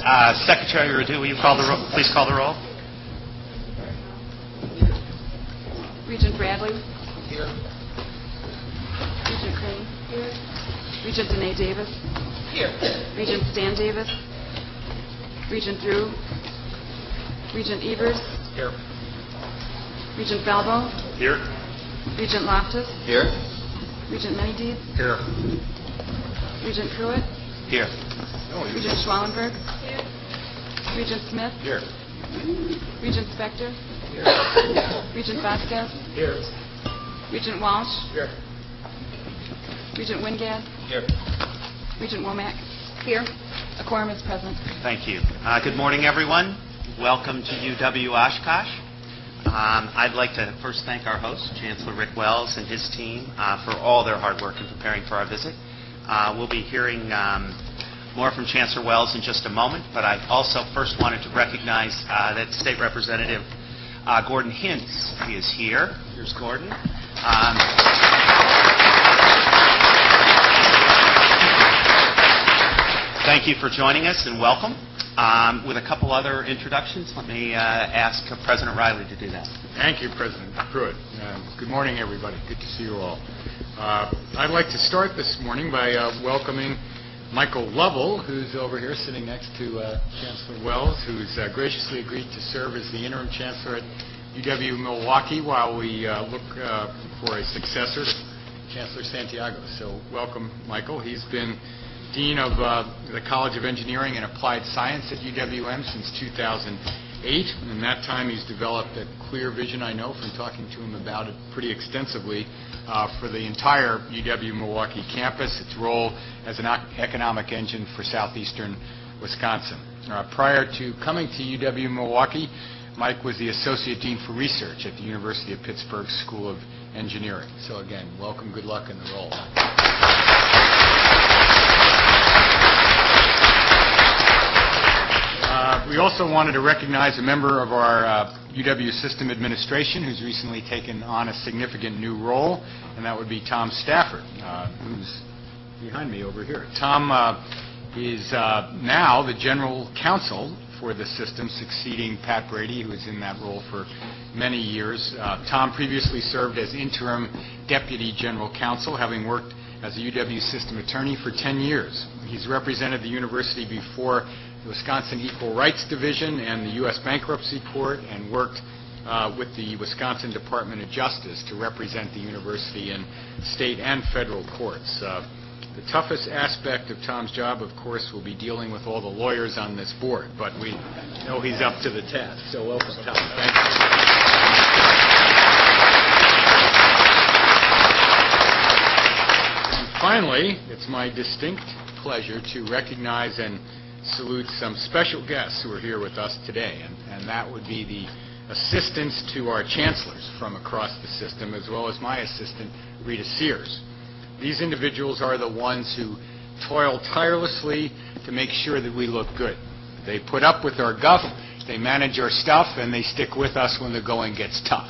Secretary Radu, will you please call the roll? Regent Bradley. Here. Regent Crane. Here. Regent Danae Davis. Here. Regent Stan Davis. Regent Drew. Regent Evers. Here. Regent Falbo. Here. Regent Loftus. Here. Regent Menedee. Here. Regent Pruitt. Here. Regent Schwallenberg. Here. Regent Smith. Here. Regent Spector. Here. Regent Vasquez. Here. Regent Walsh. Here. Regent Wingate. Here. Regent Womack. Here. A quorum is present. Thank you. Good morning, everyone. Welcome to UW-Oshkosh. I'd like to first thank our host, Chancellor Rick Wells, and his team for all their hard work in preparing for our visit. We'll be hearing more from Chancellor Wells in just a moment, but I also first wanted to recognize that State Representative Gordon Hintz is here. Here's Gordon. Thank you for joining us and welcome. With a couple other introductions, let me ask President Riley to do that. Thank you, President Pruitt. Good morning, everybody. Good to see you all. I'd like to start this morning by welcoming Michael Lovell, who's over here sitting next to Chancellor Wells, who's graciously agreed to serve as the interim chancellor at UW-Milwaukee while we look for a successor to Chancellor Santiago. So welcome, Michael. He's been Dean of the College of Engineering and Applied Science at UWM since 2008. And in that time, he's developed a clear vision, I know, from talking to him about it pretty extensively, for the entire UW-Milwaukee campus, its role as an economic engine for southeastern Wisconsin. Prior to coming to UW-Milwaukee, Mike was the Associate Dean for Research at the University of Pittsburgh School of Engineering. So again, welcome, good luck in the role. We also wanted to recognize a member of our UW System Administration who's recently taken on a significant new role, and that would be Tom Stafford, who's behind me over here. Tom is now the General Counsel for the system, succeeding Pat Brady, who was in that role for many years. Tom previously served as Interim Deputy General Counsel, having worked as a UW System Attorney for 10 years. He's represented the university before the Wisconsin Equal Rights Division and the U.S. Bankruptcy Court, and worked with the Wisconsin Department of Justice to represent the university in state and federal courts. The toughest aspect of Tom's job, of course, will be dealing with all the lawyers on this board, but we know he's up to the task. So welcome, Tom. Thank you. And finally, it's my distinct pleasure to recognize and salute some special guests who are here with us today, and that would be the assistants to our chancellors from across the system, as well as my assistant, Rita Sears. These individuals are the ones who toil tirelessly to make sure that we look good. They put up with our guff, they manage our stuff, and they stick with us when the going gets tough.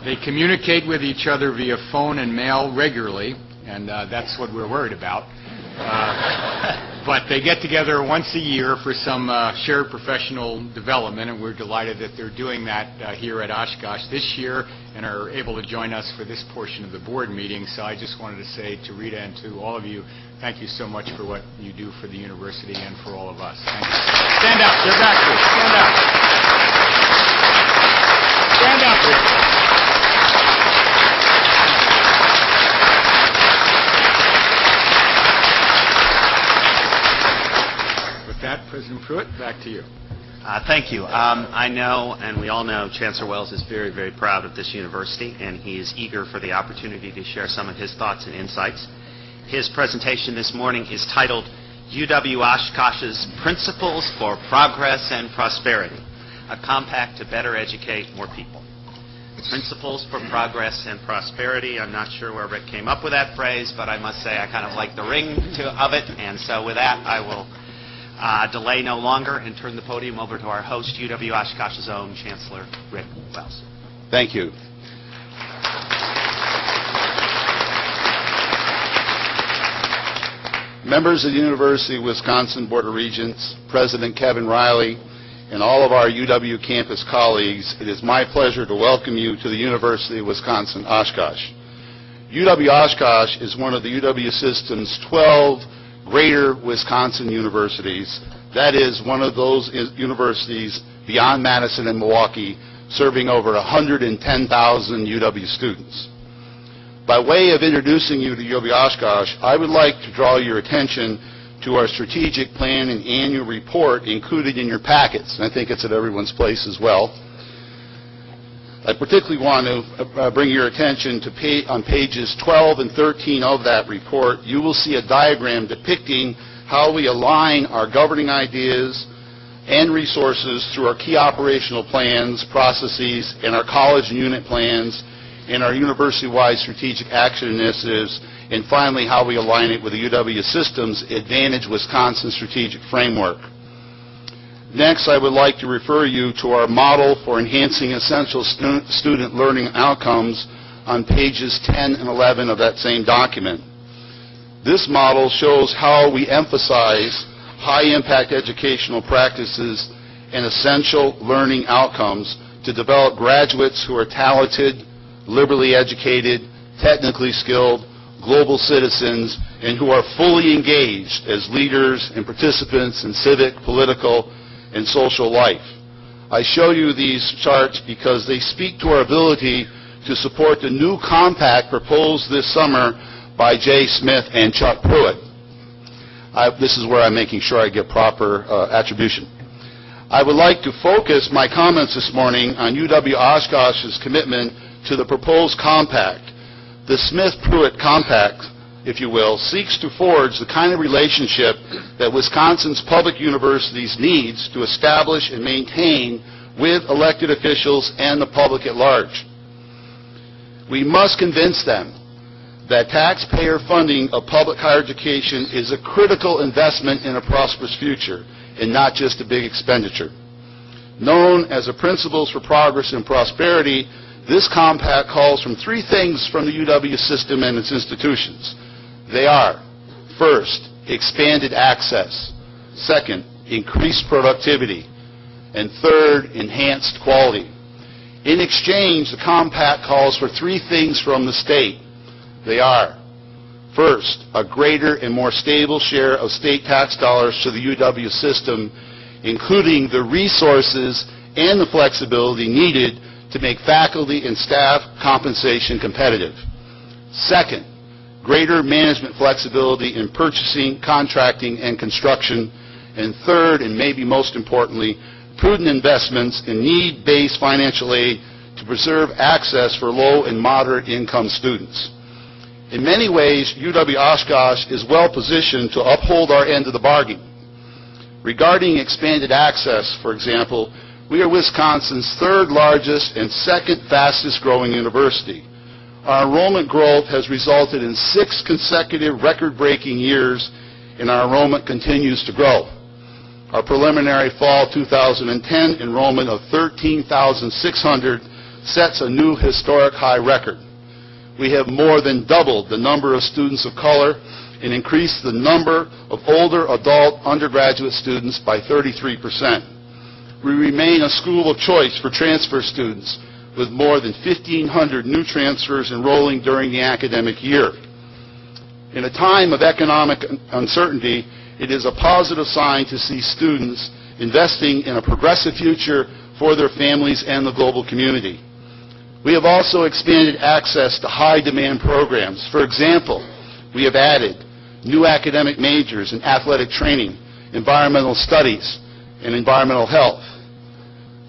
They communicate with each other via phone and mail regularly, and that's what we're worried about. But they get together once a year for some shared professional development, and we're delighted that they're doing that here at Oshkosh this year and are able to join us for this portion of the board meeting. So I just wanted to say to Rita and to all of you, thank you so much for what you do for the university and for all of us. Thank you. Stand up. They're back here. Stand up. Stand up here. President Pruitt, back to you. Thank you. I know, and we all know, Chancellor Wells is very, very proud of this university, and he is eager for the opportunity to share some of his thoughts and insights. His presentation this morning is titled UW-Oshkosh's Principles for Progress and Prosperity, a compact to better educate more people. Principles for Progress and Prosperity. I'm not sure where Rick came up with that phrase, but I must say I kind of like the ring of it, and so with that I will delay no longer and turn the podium over to our host, UW-Oshkosh's own Chancellor Rick Wells. Thank you. members of the University of Wisconsin Board of Regents, President Kevin Riley, and all of our UW campus colleagues, it is my pleasure to welcome you to the University of Wisconsin-Oshkosh. UW-Oshkosh is one of the UW system's 12 greater Wisconsin universities. That is one of those universities beyond Madison and Milwaukee, serving over 110,000 UW students. By way of introducing you to UW-Oshkosh, I would like to draw your attention to our strategic plan and annual report included in your packets, and I think it's at everyone's place as well. I particularly want to bring your attention to on pages 12 and 13 of that report. You will see a diagram depicting how we align our governing ideas and resources through our key operational plans, processes, and our college and unit plans, and our university-wide strategic action initiatives, and finally how we align it with the UW System's Advantage Wisconsin strategic framework. Next, I would like to refer you to our model for enhancing essential student learning outcomes on pages 10 and 11 of that same document. This model shows how we emphasize high-impact educational practices and essential learning outcomes to develop graduates who are talented, liberally educated, technically skilled, global citizens, and who are fully engaged as leaders and participants in civic, political, and social life. I show you these charts because they speak to our ability to support the new compact proposed this summer by Jay Smith and Chuck Pruitt. This is where I'm making sure I get proper attribution. I would like to focus my comments this morning on UW-Oshkosh's commitment to the proposed compact. The Smith-Pruitt compact, if you will, seeks to forge the kind of relationship that Wisconsin's public universities needs to establish and maintain with elected officials and the public at large. We must convince them that taxpayer funding of public higher education is a critical investment in a prosperous future and not just a big expenditure. Known as the Principles for Progress and Prosperity, this compact calls for three things from the UW system and its institutions. They are, first, expanded access; second, increased productivity; and third, enhanced quality. In exchange, the compact calls for three things from the state. They are, first, a greater and more stable share of state tax dollars to the UW system, including the resources and the flexibility needed to make faculty and staff compensation competitive. Second, greater management flexibility in purchasing, contracting, and construction. And third, and maybe most importantly, prudent investments in need-based financial aid to preserve access for low and moderate income students. In many ways, UW-Oshkosh is well positioned to uphold our end of the bargain. Regarding expanded access, for example, we are Wisconsin's third largest and second fastest growing university. Our enrollment growth has resulted in 6 consecutive record-breaking years, and our enrollment continues to grow. Our preliminary fall 2010 enrollment of 13,600 sets a new historic high record. We have more than doubled the number of students of color and increased the number of older adult undergraduate students by 33%. We remain a school of choice for transfer students, with more than 1,500 new transfers enrolling during the academic year. In a time of economic uncertainty, it is a positive sign to see students investing in a progressive future for their families and the global community. We have also expanded access to high-demand programs. For example, we have added new academic majors in athletic training, environmental studies, and environmental health,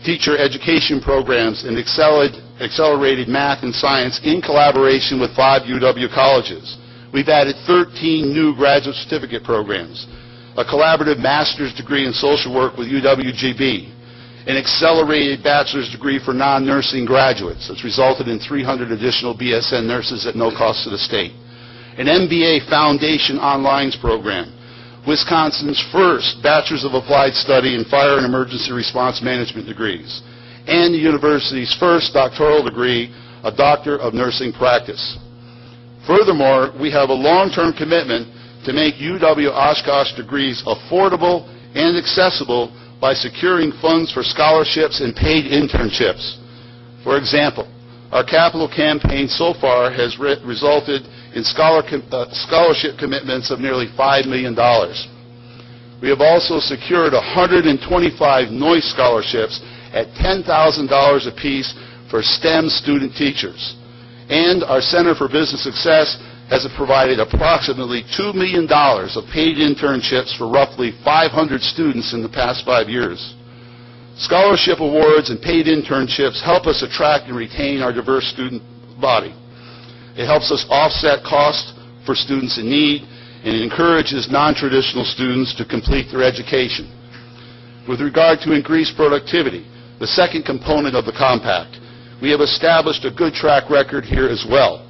teacher education programs, and accelerated math and science in collaboration with 5 UW colleges. We've added 13 new graduate certificate programs, a collaborative master's degree in social work with UW-GB, an accelerated bachelor's degree for non-nursing graduates that's resulted in 300 additional BSN nurses at no cost to the state, an MBA Foundation Online program, Wisconsin's first Bachelor's of Applied Study in Fire and Emergency Response Management degrees, and the university's first doctoral degree, a Doctor of Nursing Practice. Furthermore, we have a long-term commitment to make UW-Oshkosh degrees affordable and accessible by securing funds for scholarships and paid internships. For example, our capital campaign so far has resulted in scholarship commitments of nearly $5 million. We have also secured 125 Noyce scholarships at $10,000 apiece for STEM student teachers. And our Center for Business Success has provided approximately $2 million of paid internships for roughly 500 students in the past 5 years. Scholarship awards and paid internships help us attract and retain our diverse student body. It helps us offset costs for students in need, and it encourages non-traditional students to complete their education. With regard to increased productivity, the second component of the compact, we have established a good track record here as well.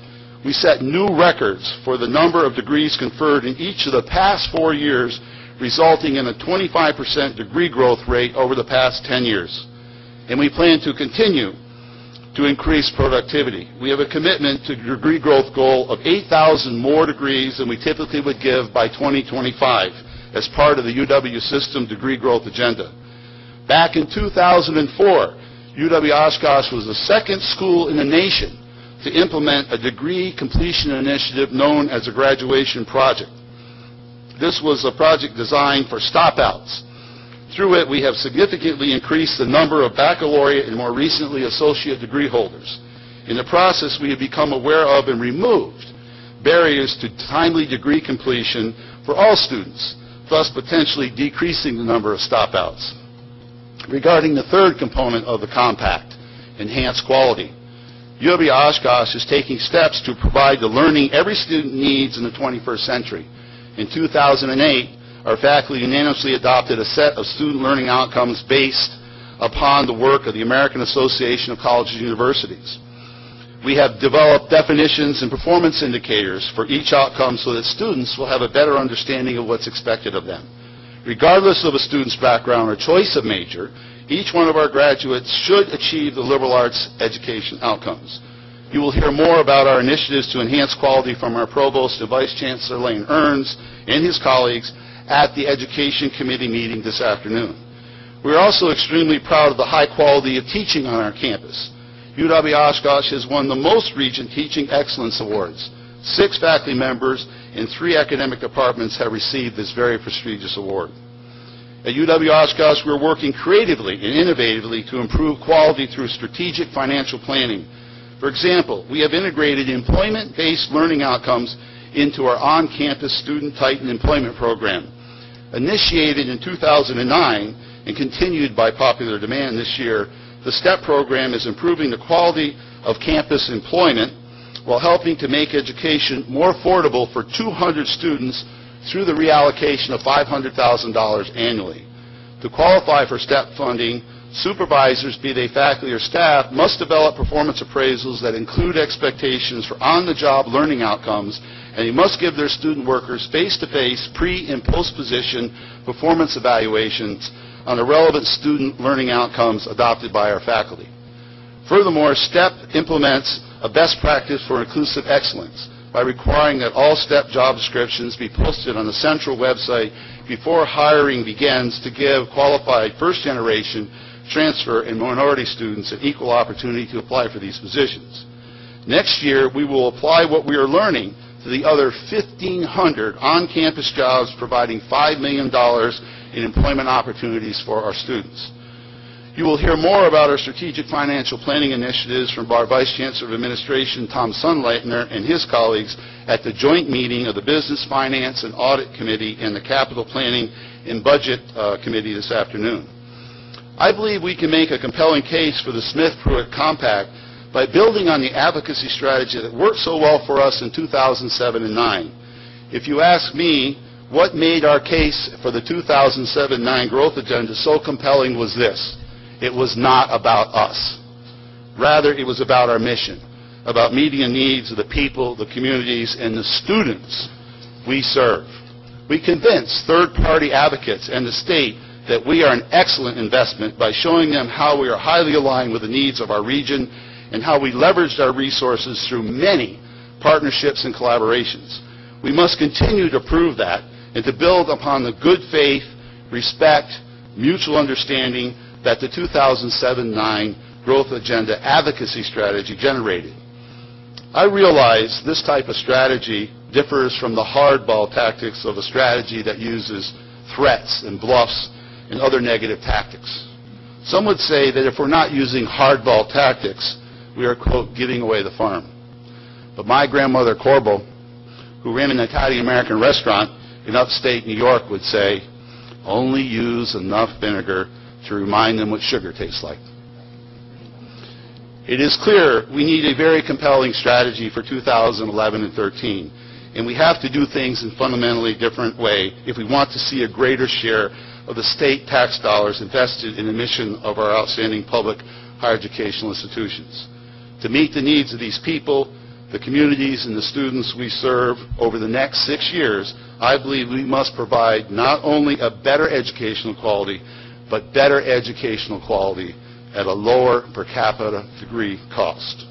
We set new records for the number of degrees conferred in each of the past 4 years, resulting in a 25% degree growth rate over the past 10 years. And we plan to continue to increase productivity. We have a commitment to a degree growth goal of 8,000 more degrees than we typically would give by 2025 as part of the UW System degree growth agenda. Back in 2004, UW-Oshkosh was the second school in the nation to implement a degree completion initiative known as a graduation project. This was a project designed for stop-outs. Through it, we have significantly increased the number of baccalaureate and more recently associate degree holders. In the process, we have become aware of and removed barriers to timely degree completion for all students, thus potentially decreasing the number of stop-outs. Regarding the third component of the compact, enhanced quality, UW-Oshkosh is taking steps to provide the learning every student needs in the 21st century. In 2008, our faculty unanimously adopted a set of student learning outcomes based upon the work of the American Association of Colleges and Universities. We have developed definitions and performance indicators for each outcome so that students will have a better understanding of what's expected of them. Regardless of a student's background or choice of major, each one of our graduates should achieve the liberal arts education outcomes. You will hear more about our initiatives to enhance quality from our Provost and Vice Chancellor Lane Earns and his colleagues at the Education Committee meeting this afternoon. We are also extremely proud of the high quality of teaching on our campus. UW-Oshkosh has won the most Regent Teaching Excellence Awards. 6 faculty members in 3 academic departments have received this very prestigious award. At UW-Oshkosh, we're working creatively and innovatively to improve quality through strategic financial planning. For example, we have integrated employment-based learning outcomes into our on-campus Student Titan Employment Program. Initiated in 2009 and continued by popular demand this year, the STEP program is improving the quality of campus employment while helping to make education more affordable for 200 students through the reallocation of $500,000 annually. To qualify for STEP funding, supervisors, be they faculty or staff, must develop performance appraisals that include expectations for on-the-job learning outcomes, and they must give their student workers face-to-face, pre- and post-position performance evaluations on the relevant student learning outcomes adopted by our faculty. Furthermore, STEP implements a best practice for inclusive excellence by requiring that all STEP job descriptions be posted on the central website before hiring begins to give qualified first-generation, transfer, and minority students an equal opportunity to apply for these positions. Next year, we will apply what we are learning to the other 1,500 on-campus jobs, providing $5 million in employment opportunities for our students. You will hear more about our strategic financial planning initiatives from our Vice Chancellor of Administration, Tom Sunleitner, and his colleagues at the joint meeting of the Business, Finance, and Audit Committee and the Capital Planning and Budget Committee this afternoon. I believe we can make a compelling case for the Smith-Pruitt Compact by building on the advocacy strategy that worked so well for us in 2007 and 2009. If you ask me, what made our case for the 2007-09 growth agenda so compelling was this: it was not about us. Rather, it was about our mission, about meeting the needs of the people, the communities, and the students we serve. We convinced third-party advocates and the state that we are an excellent investment by showing them how we are highly aligned with the needs of our region and how we leveraged our resources through many partnerships and collaborations. We must continue to prove that and to build upon the good faith, respect, mutual understanding that the 2007-9 Growth Agenda Advocacy Strategy generated. I realize this type of strategy differs from the hardball tactics of a strategy that uses threats and bluffs and other negative tactics. Some would say that if we're not using hardball tactics, we are, quote, giving away the farm. But my grandmother Corbo, who ran an Italian-American restaurant in upstate New York, would say, only use enough vinegar to remind them what sugar tastes like. It is clear we need a very compelling strategy for 2011 and 13, and we have to do things in a fundamentally different way if we want to see a greater share of the state tax dollars invested in the mission of our outstanding public higher educational institutions. To meet the needs of these people, the communities, and the students we serve over the next 6 years, I believe we must provide not only a better educational quality, but better educational quality at a lower per capita degree cost.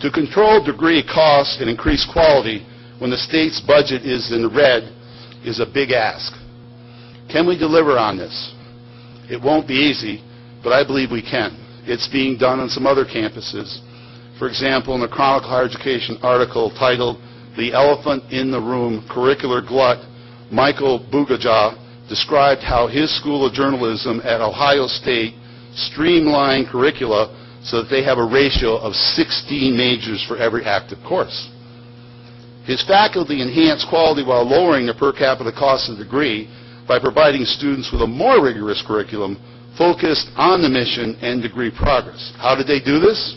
To control degree costs and increase quality when the state's budget is in the red is a big ask. Can we deliver on this? It won't be easy, but I believe we can. It's being done on some other campuses. For example, in the Chronicle Higher Education article titled "The Elephant in the Room Curricular Glut," Michael Bugaja described how his School of Journalism at Ohio State streamlined curricula so that they have a ratio of 16 majors for every active course. His faculty enhanced quality while lowering the per capita cost of the degree by providing students with a more rigorous curriculum focused on the mission and degree progress. How did they do this?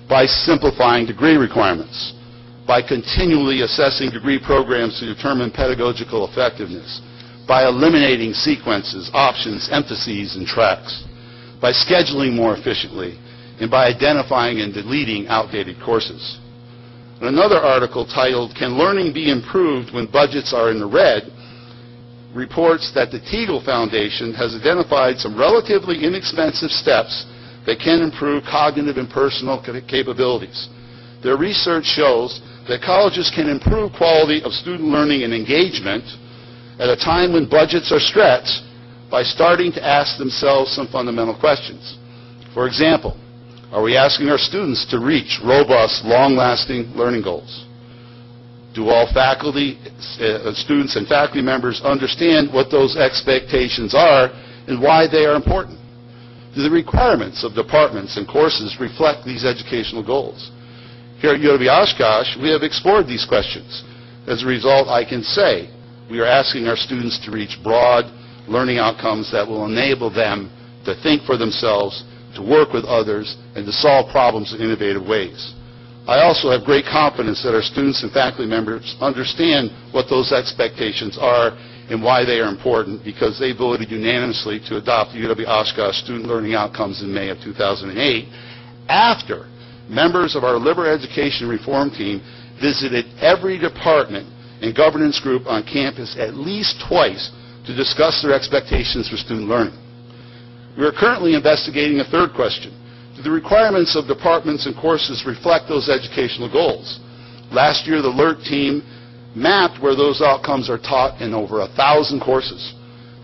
By simplifying degree requirements, by continually assessing degree programs to determine pedagogical effectiveness, by eliminating sequences, options, emphases, and tracks, by scheduling more efficiently, and by identifying and deleting outdated courses. In another article titled "Can Learning Be Improved When Budgets Are in the Red?" reports that the Teagle Foundation has identified some relatively inexpensive steps that can improve cognitive and personal capabilities. Their research shows that colleges can improve quality of student learning and engagement at a time when budgets are stretched by starting to ask themselves some fundamental questions. For example, are we asking our students to reach robust, long-lasting learning goals? Do all faculty, students and faculty members understand what those expectations are and why they are important? Do the requirements of departments and courses reflect these educational goals? Here at UW-Oshkosh, we have explored these questions. As a result, I can say we are asking our students to reach broad learning outcomes that will enable them to think for themselves, to work with others, and to solve problems in innovative ways. I also have great confidence that our students and faculty members understand what those expectations are and why they are important, because they voted unanimously to adopt the UW-Oshkosh Student Learning Outcomes in May of 2008, after members of our liberal education reform team visited every department and governance group on campus at least twice to discuss their expectations for student learning. We are currently investigating a third question. Do the requirements of departments and courses reflect those educational goals? Last year, the ALERT team mapped where those outcomes are taught in over 1,000 courses.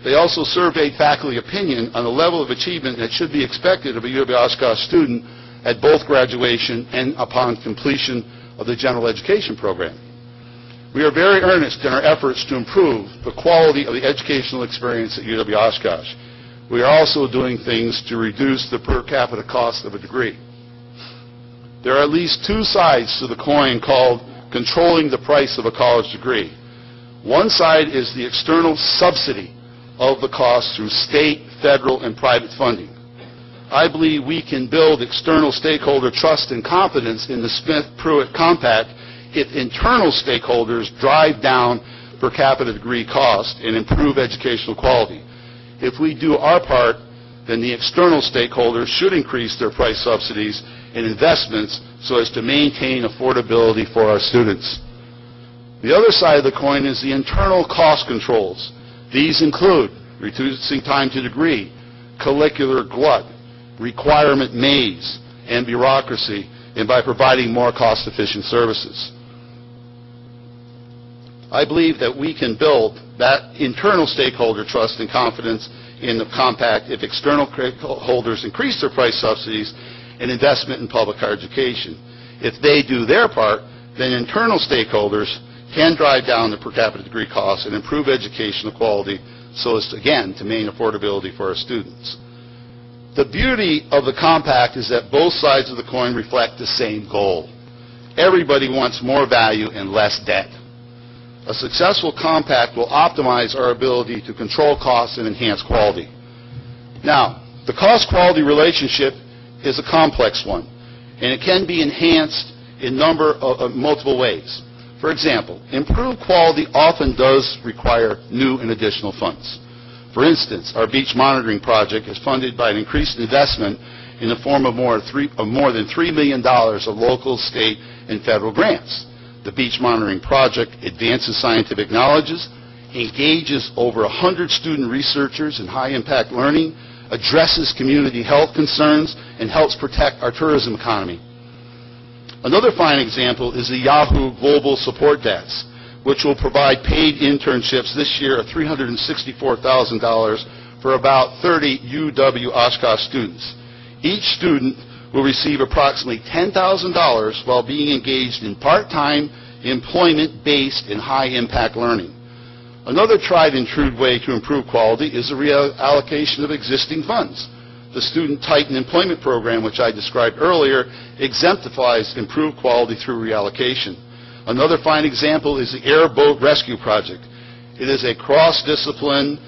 They also surveyed faculty opinion on the level of achievement that should be expected of a UW-Oshkosh student at both graduation and upon completion of the general education program. We are very earnest in our efforts to improve the quality of the educational experience at UW-Oshkosh. We are also doing things to reduce the per capita cost of a degree. There are at least two sides to the coin called controlling the price of a college degree. One side is the external subsidy of the cost through state, federal, and private funding. I believe we can build external stakeholder trust and confidence in the Smith-Pruitt Compact if internal stakeholders drive down per capita degree cost and improve educational quality. If we do our part, then the external stakeholders should increase their price subsidies and investments so as to maintain affordability for our students. The other side of the coin is the internal cost controls. These include reducing time to degree, curricular glut, requirement maze, and bureaucracy, and by providing more cost-efficient services. I believe that we can build that internal stakeholder trust and confidence in the compact if external stakeholders increase their price subsidies and investment in public higher education. If they do their part, then internal stakeholders can drive down the per capita degree costs and improve educational quality so as, again, to maintain affordability for our students. The beauty of the compact is that both sides of the coin reflect the same goal. Everybody wants more value and less debt. A successful compact will optimize our ability to control costs and enhance quality. Now, the cost-quality relationship is a complex one, and it can be enhanced in multiple ways. For example, improved quality often does require new and additional funds. For instance, our beach monitoring project is funded by an increased investment in the form of more than $3 million of local, state, and federal grants. The beach monitoring project advances scientific knowledge, engages over 100 student researchers in high-impact learning, addresses community health concerns, and helps protect our tourism economy. Another fine example is the Yahoo Global Support Desk, which will provide paid internships this year of $364,000 for about 30 UW-Oshkosh students. Each student will receive approximately $10,000 while being engaged in part-time, employment-based, and high-impact learning. Another tried-and-true way to improve quality is the reallocation of existing funds. The Student Titan Employment Program, which I described earlier, exemplifies improved quality through reallocation. Another fine example is the Airboat Rescue Project. It is a cross-discipline,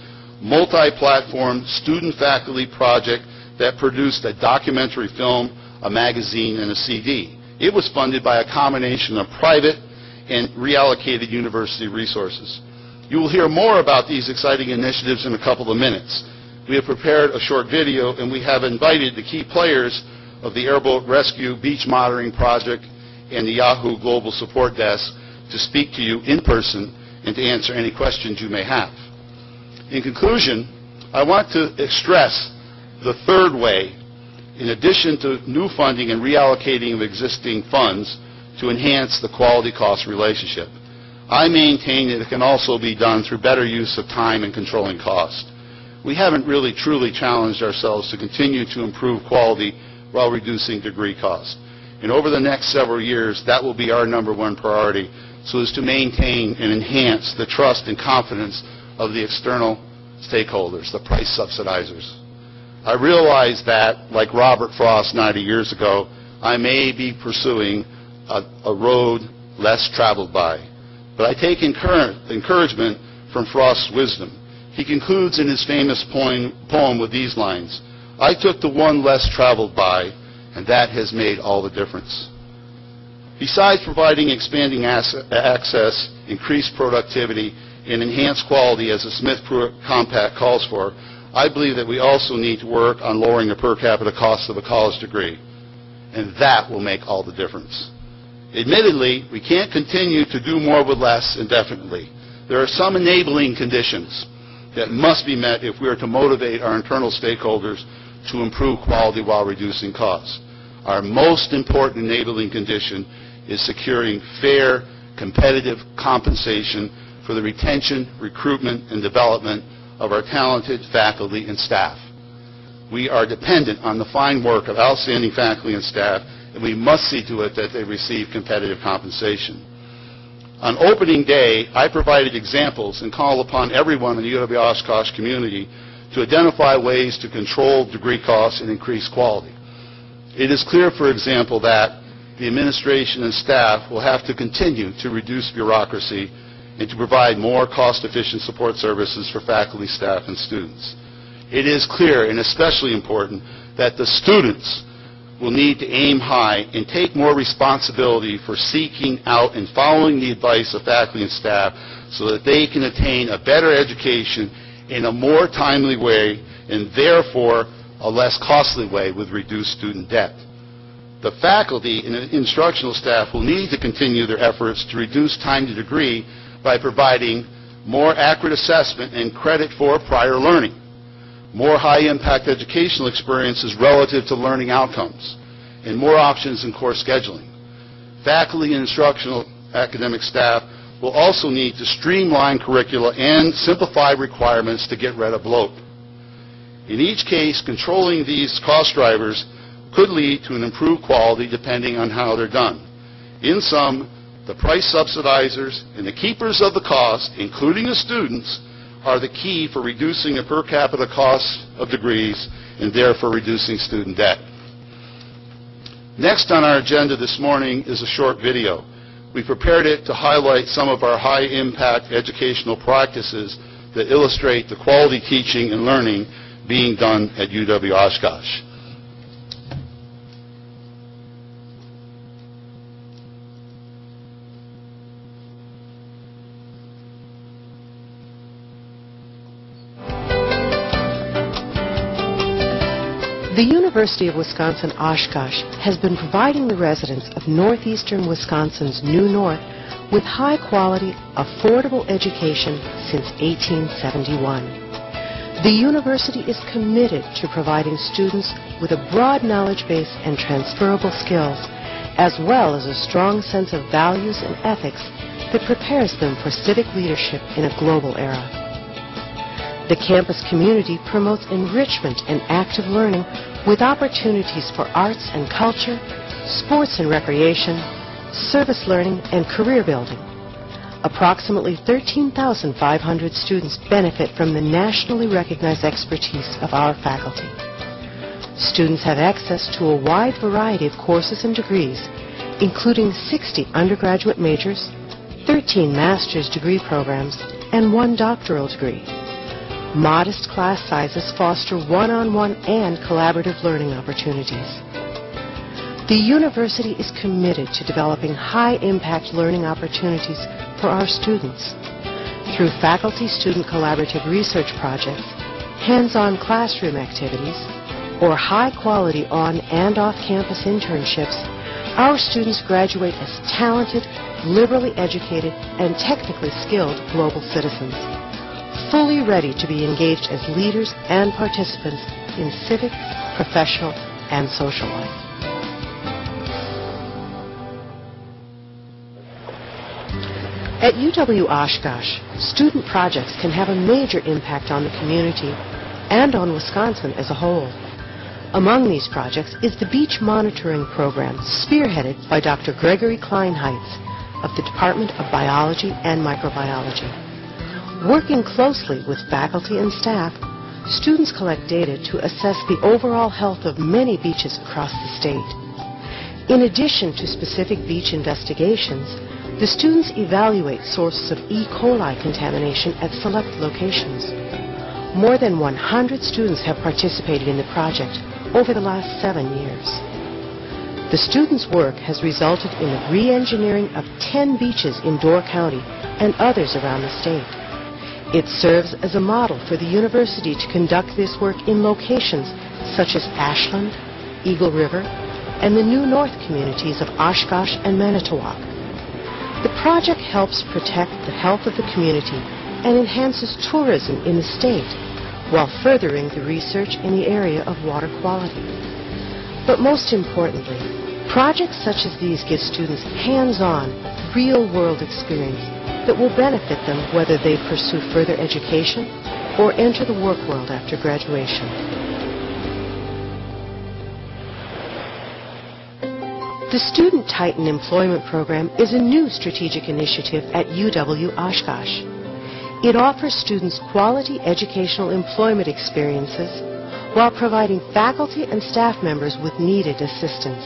multi-platform, student-faculty project that produced a documentary film, a magazine, and a CD. It was funded by a combination of private and reallocated university resources. You will hear more about these exciting initiatives in a couple of minutes. We have prepared a short video, and we have invited the key players of the Airboat Rescue Beach Monitoring Project and the Yahoo Global Support Desk to speak to you in person and to answer any questions you may have. In conclusion, I want to stress the third way, in addition to new funding and reallocating of existing funds, to enhance the quality-cost relationship. I maintain that it can also be done through better use of time and controlling cost. We haven't really truly challenged ourselves to continue to improve quality while reducing degree cost. And over the next several years, that will be our #1 priority, so as to maintain and enhance the trust and confidence of the external stakeholders, the price subsidizers. I realize that, like Robert Frost 90 years ago, I may be pursuing a road less traveled by. But I take encouragement from Frost's wisdom. He concludes in his famous poem with these lines, "I took the one less traveled by, and that has made all the difference." Besides providing expanding access, increased productivity, and enhanced quality as the Smith Compact calls for, I believe that we also need to work on lowering the per capita cost of a college degree, and that will make all the difference. Admittedly, we can't continue to do more with less indefinitely. There are some enabling conditions that must be met if we are to motivate our internal stakeholders to improve quality while reducing costs. Our most important enabling condition is securing fair, competitive compensation for the retention, recruitment, and development of our talented faculty and staff. We are dependent on the fine work of outstanding faculty and staff, and we must see to it that they receive competitive compensation. On opening day, I provided examples and call upon everyone in the UW-Oshkosh community to identify ways to control degree costs and increase quality. It is clear, for example, that the administration and staff will have to continue to reduce bureaucracy and to provide more cost-efficient support services for faculty, staff, and students. It is clear, and especially important, that the students will need to aim high and take more responsibility for seeking out and following the advice of faculty and staff so that they can attain a better education in a more timely way and therefore a less costly way with reduced student debt. The faculty and instructional staff will need to continue their efforts to reduce time to degree by providing more accurate assessment and credit for prior learning, more high-impact educational experiences relative to learning outcomes, and more options in course scheduling. Faculty and instructional academic staff will also need to streamline curricula and simplify requirements to get rid of bloat. In each case, controlling these cost drivers could lead to an improved quality depending on how they're done. In sum, the price subsidizers and the keepers of the cost, including the students, are the key for reducing the per capita cost of degrees and therefore reducing student debt. Next on our agenda this morning is a short video. We prepared it to highlight some of our high-impact educational practices that illustrate the quality teaching and learning being done at UW-Oshkosh. The University of Wisconsin-Oshkosh has been providing the residents of northeastern Wisconsin's New North with high-quality, affordable education since 1871. The university is committed to providing students with a broad knowledge base and transferable skills, as well as a strong sense of values and ethics that prepares them for civic leadership in a global era. The campus community promotes enrichment and active learning with opportunities for arts and culture, sports and recreation, service learning, and career building. Approximately 13,500 students benefit from the nationally recognized expertise of our faculty. Students have access to a wide variety of courses and degrees, including 60 undergraduate majors, 13 master's degree programs, and 1 doctoral degree. Modest class sizes foster one-on-one and collaborative learning opportunities. The university is committed to developing high-impact learning opportunities for our students. Through faculty-student collaborative research projects, hands-on classroom activities, or high-quality on- and off-campus internships, our students graduate as talented, liberally educated, and technically skilled global citizens, fully ready to be engaged as leaders and participants in civic, professional, and social life. At UW-Oshkosh, student projects can have a major impact on the community and on Wisconsin as a whole. Among these projects is the Beach Monitoring Program, spearheaded by Dr. Gregory Kleinheitz of the Department of Biology and Microbiology. Working closely with faculty and staff, students collect data to assess the overall health of many beaches across the state. In addition to specific beach investigations, the students evaluate sources of E. coli contamination at select locations. More than 100 students have participated in the project over the last 7 years. The students' work has resulted in the re-engineering of 10 beaches in Door County and others around the state. It serves as a model for the university to conduct this work in locations such as Ashland, Eagle River, and the New North communities of Oshkosh and Manitowoc. The project helps protect the health of the community and enhances tourism in the state while furthering the research in the area of water quality. But most importantly, projects such as these give students hands-on, real-world experience that will benefit them whether they pursue further education or enter the work world after graduation. The Student Titan Employment Program is a new strategic initiative at UW-Oshkosh. It offers students quality educational employment experiences while providing faculty and staff members with needed assistance.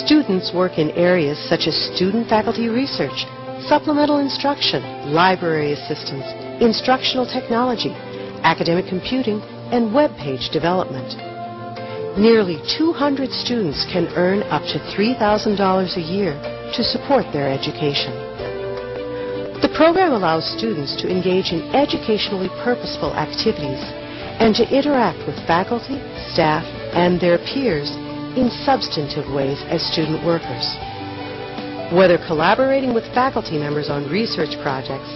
Students work in areas such as student-faculty research, supplemental instruction, library assistance, instructional technology, academic computing, and web page development. Nearly 200 students can earn up to $3,000 a year to support their education. The program allows students to engage in educationally purposeful activities and to interact with faculty, staff, and their peers in substantive ways as student workers. Whether collaborating with faculty members on research projects,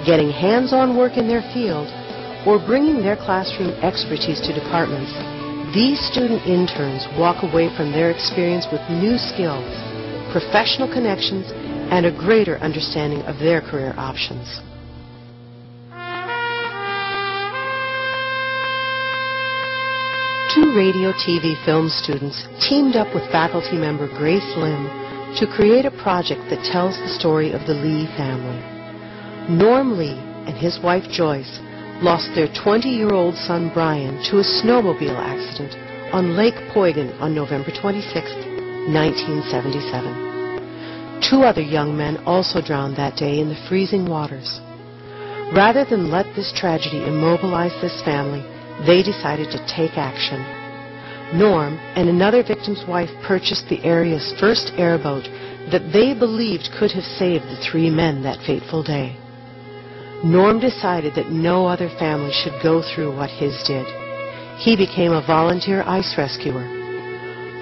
getting hands-on work in their field, or bringing their classroom expertise to departments, these student interns walk away from their experience with new skills, professional connections, and a greater understanding of their career options. Two radio, TV, film students teamed up with faculty member Grace Lim to create a project that tells the story of the Lee family. Norm Lee and his wife Joyce lost their 20-year-old son Brian to a snowmobile accident on Lake Poygan on November 26, 1977. Two other young men also drowned that day in the freezing waters. Rather than let this tragedy immobilize this family, they decided to take action. Norm and another victim's wife purchased the area's first airboat that they believed could have saved the three men that fateful day. Norm decided that no other family should go through what his did. He became a volunteer ice rescuer.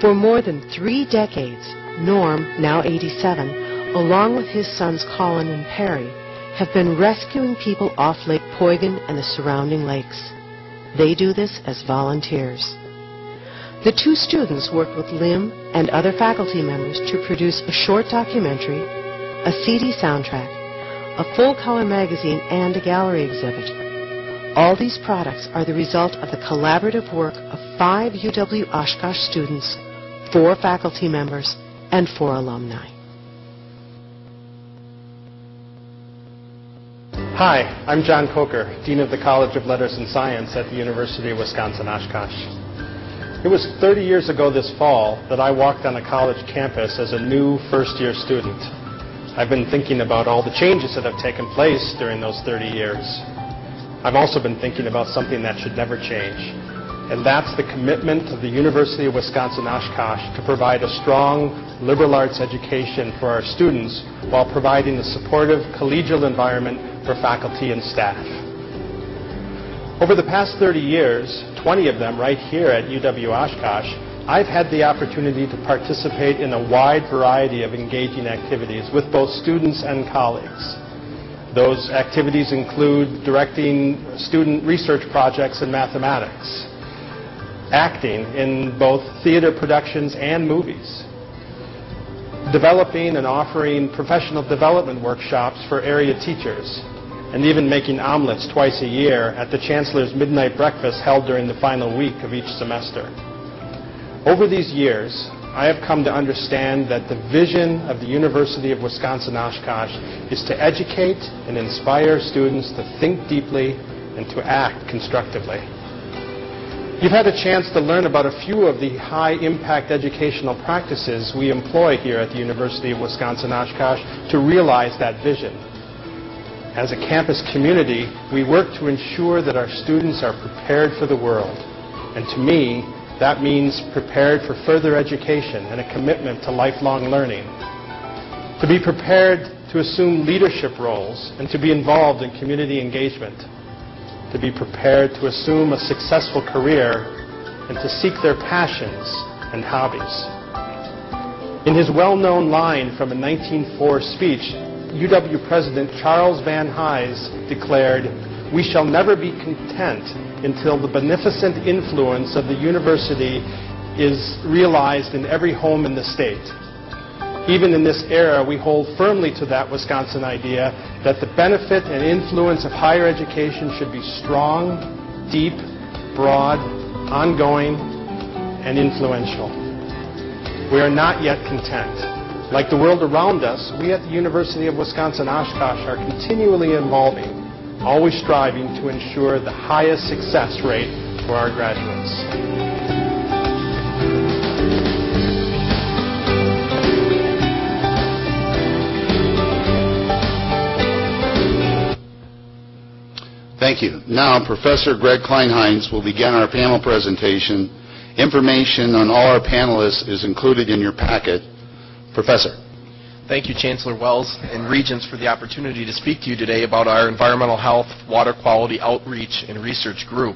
For more than 3 decades, Norm, now 87, along with his sons Colin and Perry, have been rescuing people off Lake Poygan and the surrounding lakes. They do this as volunteers. The two students worked with Lim and other faculty members to produce a short documentary, a CD soundtrack, a full-color magazine, and a gallery exhibit. All these products are the result of the collaborative work of 5 UW-Oshkosh students, 4 faculty members, and 4 alumni. Hi, I'm John Coker, Dean of the College of Letters and Science at the University of Wisconsin-Oshkosh. It was 30 years ago this fall that I walked on a college campus as a new first-year student. I've been thinking about all the changes that have taken place during those 30 years. I've also been thinking about something that should never change, and that's the commitment of the University of Wisconsin-Oshkosh to provide a strong liberal arts education for our students while providing a supportive collegial environment for faculty and staff. Over the past 30 years, 20 of them right here at UW-Oshkosh, I've had the opportunity to participate in a wide variety of engaging activities with both students and colleagues. Those activities include directing student research projects in mathematics, acting in both theater productions and movies, developing and offering professional development workshops for area teachers, and even making omelets twice a year at the Chancellor's Midnight Breakfast held during the final week of each semester. Over these years, I have come to understand that the vision of the University of Wisconsin-Oshkosh is to educate and inspire students to think deeply and to act constructively. You've had a chance to learn about a few of the high-impact educational practices we employ here at the University of Wisconsin-Oshkosh to realize that vision. As a campus community, we work to ensure that our students are prepared for the world. And to me, that means prepared for further education and a commitment to lifelong learning. To be prepared to assume leadership roles and to be involved in community engagement. To be prepared to assume a successful career and to seek their passions and hobbies. In his well-known line from a 1904 speech, UW President Charles Van Hise declared, "We shall never be content until the beneficent influence of the university is realized in every home in the state." Even in this era, we hold firmly to that Wisconsin idea that the benefit and influence of higher education should be strong, deep, broad, ongoing, and influential. We are not yet content. Like the world around us, we at the University of Wisconsin-Oshkosh are continually evolving, always striving to ensure the highest success rate for our graduates. Thank you. Now, Professor Greg Kleinheinz will begin our panel presentation. Information on all our panelists is included in your packet. Professor. Thank you, Chancellor Wells and Regents, for the opportunity to speak to you today about our environmental health, water quality outreach and research group.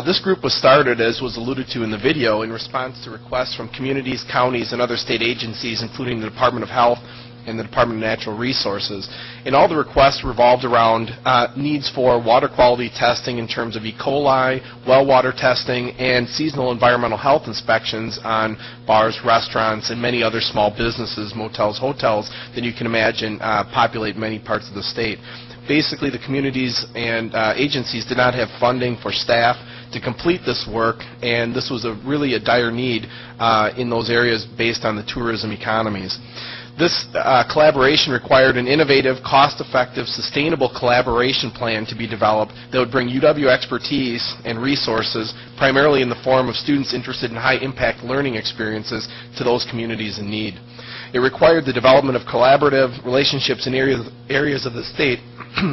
This group was started, as was alluded to in the video, in response to requests from communities, counties, and other state agencies, including the Department of Health and the Department of Natural Resources. And all the requests revolved around needs for water quality testing in terms of E. coli, well water testing, and seasonal environmental health inspections on bars, restaurants, and many other small businesses, motels, hotels that you can imagine populate many parts of the state. Basically, the communities and agencies did not have funding for staff to complete this work, and this was really a dire need in those areas based on the tourism economies. This collaboration required an innovative, cost-effective, sustainable collaboration plan to be developed that would bring UW expertise and resources, primarily in the form of students interested in high-impact learning experiences, to those communities in need. It required the development of collaborative relationships in areas of the state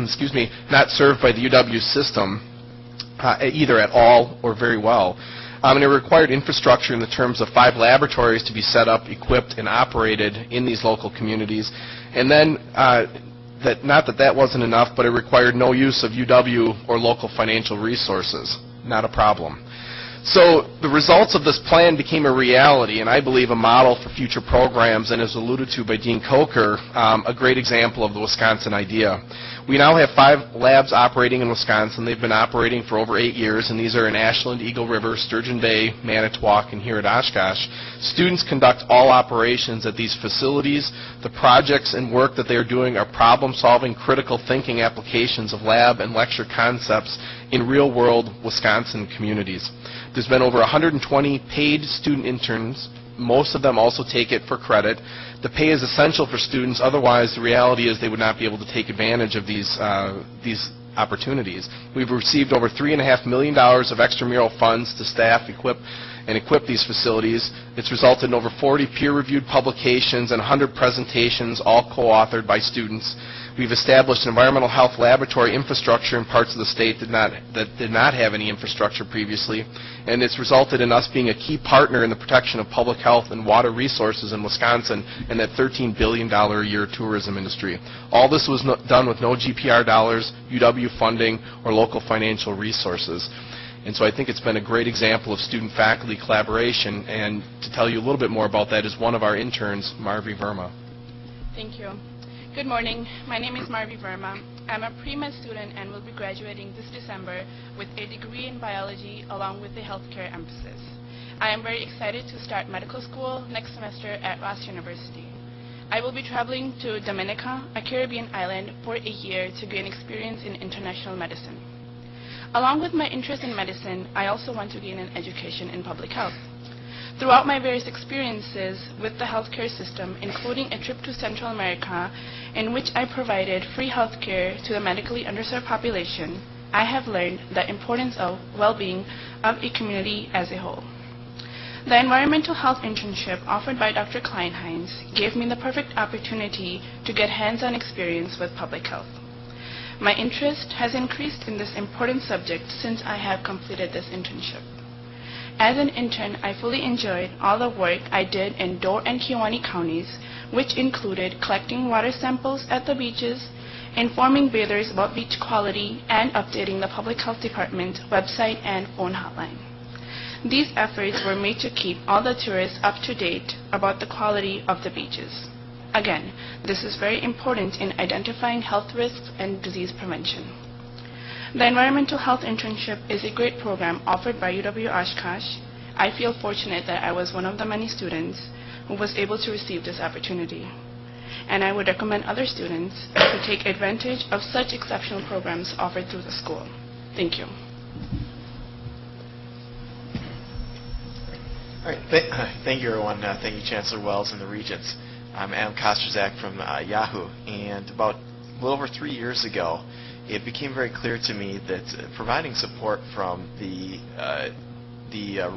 excuse me, not served by the UW system, either at all or very well. And it required infrastructure in the terms of 5 laboratories to be set up, equipped, and operated in these local communities. And then, not that that wasn't enough, but it required no use of UW or local financial resources. Not a problem. So the results of this plan became a reality, and I believe a model for future programs, and as alluded to by Dean Coker, a great example of the Wisconsin idea. We now have 5 labs operating in Wisconsin. They've been operating for over 8 years, and these are in Ashland, Eagle River, Sturgeon Bay, Manitowoc, and here at Oshkosh. Students conduct all operations at these facilities. The projects and work that they are doing are problem-solving, critical thinking applications of lab and lecture concepts in real-world Wisconsin communities. There's been over 120 paid student interns. Most of them also take it for credit. The pay is essential for students. Otherwise, the reality is they would not be able to take advantage of these opportunities. We've received over $3.5 million of extramural funds to staff, equip these facilities. It's resulted in over 40 peer-reviewed publications and 100 presentations, all co-authored by students. We've established an environmental health laboratory infrastructure in parts of the state that did not have any infrastructure previously, and it's resulted in us being a key partner in the protection of public health and water resources in Wisconsin and that $13 billion a year tourism industry. All this was done with no GPR dollars, UW funding, or local financial resources. And so I think it's been a great example of student-faculty collaboration, and to tell you a little bit more about that is one of our interns, Marvi Verma. Thank you. Good morning. My name is Marvi Verma. I'm a pre-med student and will be graduating this December with a degree in biology along with a healthcare emphasis. I am very excited to start medical school next semester at Ross University. I will be traveling to Dominica, a Caribbean island, for a year to gain experience in international medicine. Along with my interest in medicine, I also want to gain an education in public health. Throughout my various experiences with the healthcare system, including a trip to Central America, in which I provided free healthcare to the medically underserved population, I have learned the importance of well-being of a community as a whole. The environmental health internship offered by Dr. Kleinheinz gave me the perfect opportunity to get hands-on experience with public health. My interest has increased in this important subject since I have completed this internship. As an intern, I fully enjoyed all the work I did in Door and Kewaunee counties, which included collecting water samples at the beaches, informing bathers about beach quality, and updating the Public Health Department website and phone hotline. These efforts were made to keep all the tourists up to date about the quality of the beaches. Again, this is very important in identifying health risks and disease prevention. The Environmental Health Internship is a great program offered by UW-Oshkosh. I feel fortunate that I was one of the many students who was able to receive this opportunity. And I would recommend other students to take advantage of such exceptional programs offered through the school. Thank you. All right. Thank you, everyone. Thank you, Chancellor Wells and the Regents. I'm Adam Kosterzak from Yahoo, and about a little over 3 years ago, it became very clear to me that providing support from the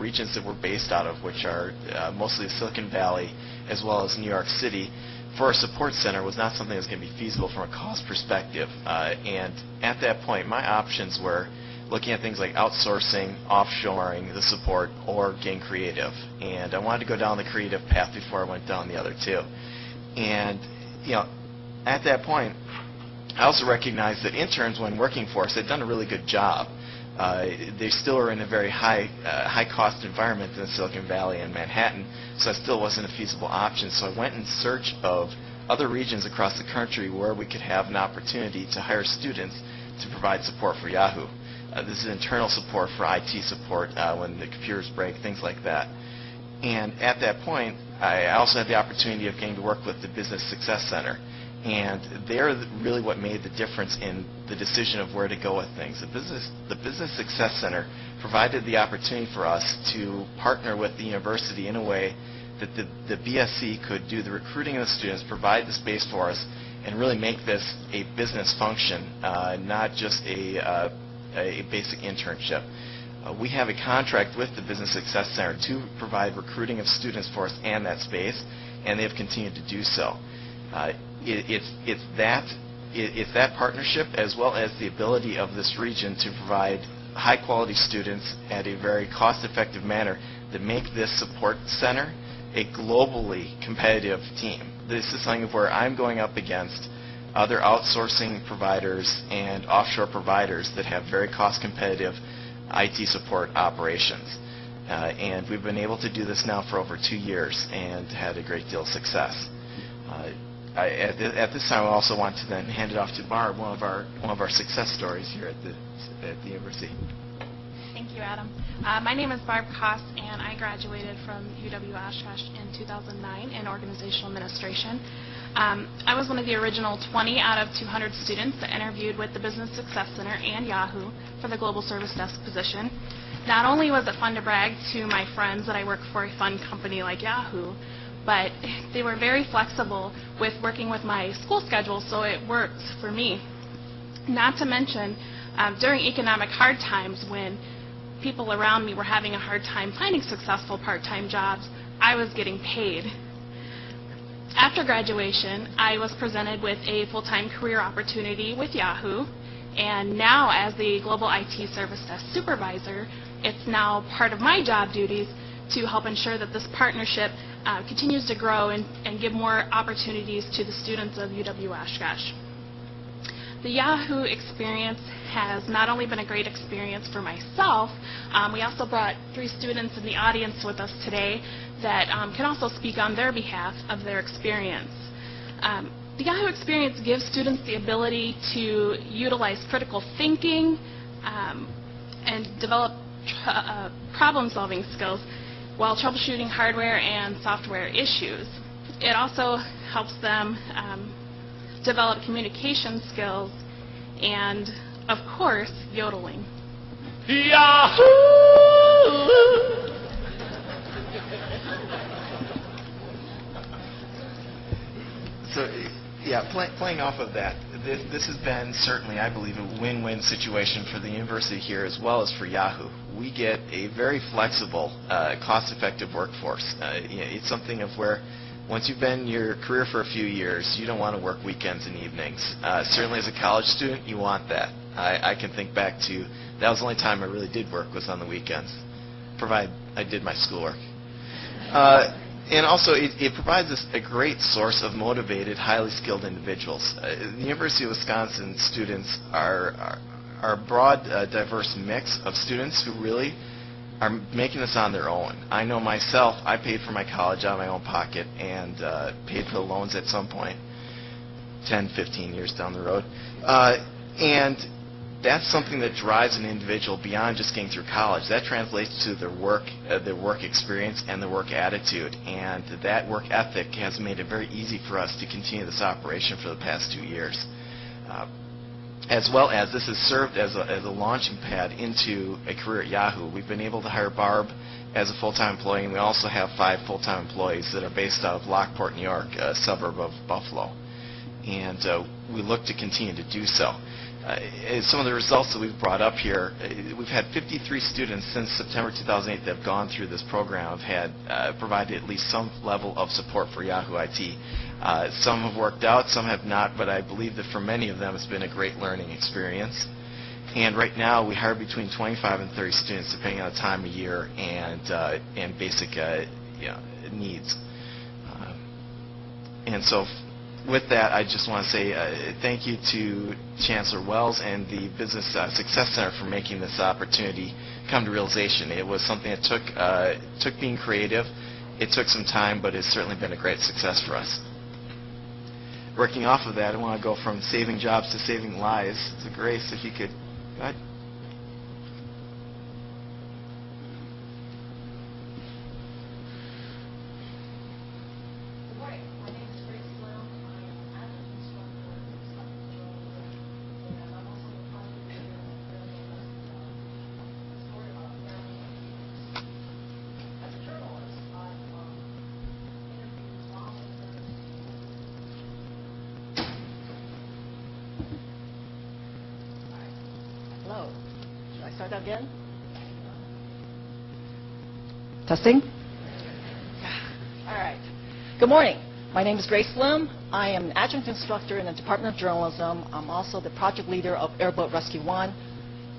regions that we're based out of, which are mostly the Silicon Valley as well as New York City, for a support center was not something that was going to be feasible from a cost perspective. And at that point, my options were looking at things like outsourcing, offshoring the support, or getting creative. And I wanted to go down the creative path before I went down the other two. And at that point, I also recognized that interns, when working for us, had done a really good job. They still are in a very high-cost environment in the Silicon Valley and Manhattan, so that still wasn't a feasible option. So I went in search of other regions across the country where we could have an opportunity to hire students to provide support for Yahoo. This is internal support for IT support when the computers break, things like that. And at that point, I also had the opportunity of getting to work with the Business Success Center. And they're really what made the difference in the decision of where to go with things. The Business Success Center provided the opportunity for us to partner with the university in a way that the BSC could do the recruiting of the students, provide the space for us, and really make this a business function, not just a basic internship. We have a contract with the Business Success Center to provide recruiting of students for us and that space, and they have continued to do so. It's that partnership, as well as the ability of this region to provide high-quality students at a very cost-effective manner, that make this support center a globally competitive team. This is something where I'm going up against other outsourcing providers and offshore providers that have very cost-competitive IT support operations. And we've been able to do this now for over 2 years and had a great deal of success. At this time, I also want to then hand it off to Barb, one of our success stories here at the university. Thank you, Adam. My name is Barb Koss, and I graduated from UW-Oshkosh in 2009 in organizational administration. I was one of the original 20 out of 200 students that interviewed with the Business Success Center and Yahoo for the Global Service Desk position. Not only was it fun to brag to my friends that I work for a fun company like Yahoo, but they were very flexible with working with my school schedule, so it worked for me. Not to mention, during economic hard times when people around me were having a hard time finding successful part-time jobs, I was getting paid. After graduation, I was presented with a full-time career opportunity with Yahoo, and now as the Global IT Service Desk Supervisor, it's now part of my job duties to help ensure that this partnership continues to grow and give more opportunities to the students of UW-Oshkosh. The Yahoo experience has not only been a great experience for myself, we also brought 3 students in the audience with us today that can also speak on their behalf of their experience. The Yahoo experience gives students the ability to utilize critical thinking and develop problem-solving skills while troubleshooting hardware and software issues. It also helps them develop communication skills and, of course, yodeling. Yahoo! So, yeah, playing off of that, this has been certainly, I believe, a win-win situation for the university here as well as for Yahoo. We get a very flexible, cost-effective workforce. It's something of where once you've been in your career for a few years, you don't want to work weekends and evenings. Certainly as a college student, you want that. I can think back to, that was the only time I really did work was on the weekends, provided I did my schoolwork. And also, it provides us a great source of motivated, highly skilled individuals. The University of Wisconsin students are a broad, diverse mix of students who really are making this on their own. I know myself, I paid for my college out of my own pocket and paid for the loans at some point, 10, 15 years down the road. And that's something that drives an individual beyond just getting through college. That translates to their work experience and their work attitude. And that work ethic has made it very easy for us to continue this operation for the past 2 years. As well as this has served as a launching pad into a career at Yahoo. We've been able to hire Barb as a full-time employee, and we also have 5 full-time employees that are based out of Lockport, New York, a suburb of Buffalo. And we look to continue to do so. Some of the results that we've brought up here, we've had 53 students since September 2008 that have gone through this program, have had provided at least some level of support for Yahoo IT. Some have worked out, some have not, but I believe that for many of them it's been a great learning experience. And right now we hire between 25 and 30 students depending on the time of year and basic needs. And so with that, I just want to say thank you to Chancellor Wells and the Business Success Center for making this opportunity come to realization. It was something that took being creative. It took some time, but it's certainly been a great success for us. working off of that, I want to go from saving jobs to saving lives. So Grace, if you could, go ahead. Hello. Should I start again? Testing? All right. Good morning. My name is Grace Lim. I am an adjunct instructor in the Department of Journalism. I'm also the project leader of Airboat Rescue 1,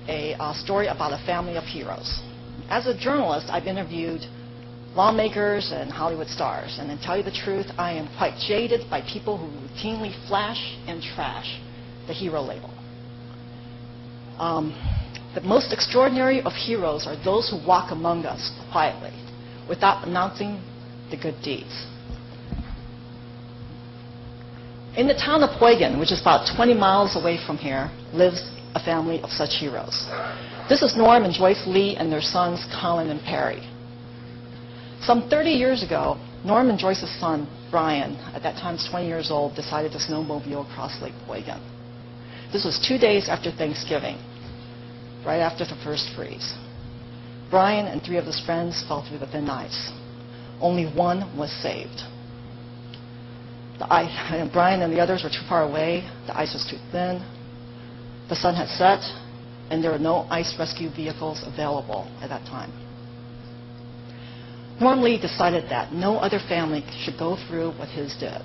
a story about a family of heroes. As a journalist, I've interviewed lawmakers and Hollywood stars. And to tell you the truth, I am quite jaded by people who routinely flash and trash the hero label. The most extraordinary of heroes are those who walk among us quietly, without announcing the good deeds. In the town of Huygen, which is about 20 miles away from here, lives a family of such heroes. This is Norm and Joyce Lee and their sons, Colin and Perry. Some 30 years ago, Norm and Joyce's son, Brian, at that time 20 years old, decided to snowmobile across Lake Huygen. This was 2 days after Thanksgiving, right after the first freeze. Brian and 3 of his friends fell through the thin ice. Only one was saved. Brian and the others were too far away, the ice was too thin, the sun had set, and there were no ice rescue vehicles available at that time. Norm Lee decided that no other family should go through what his did.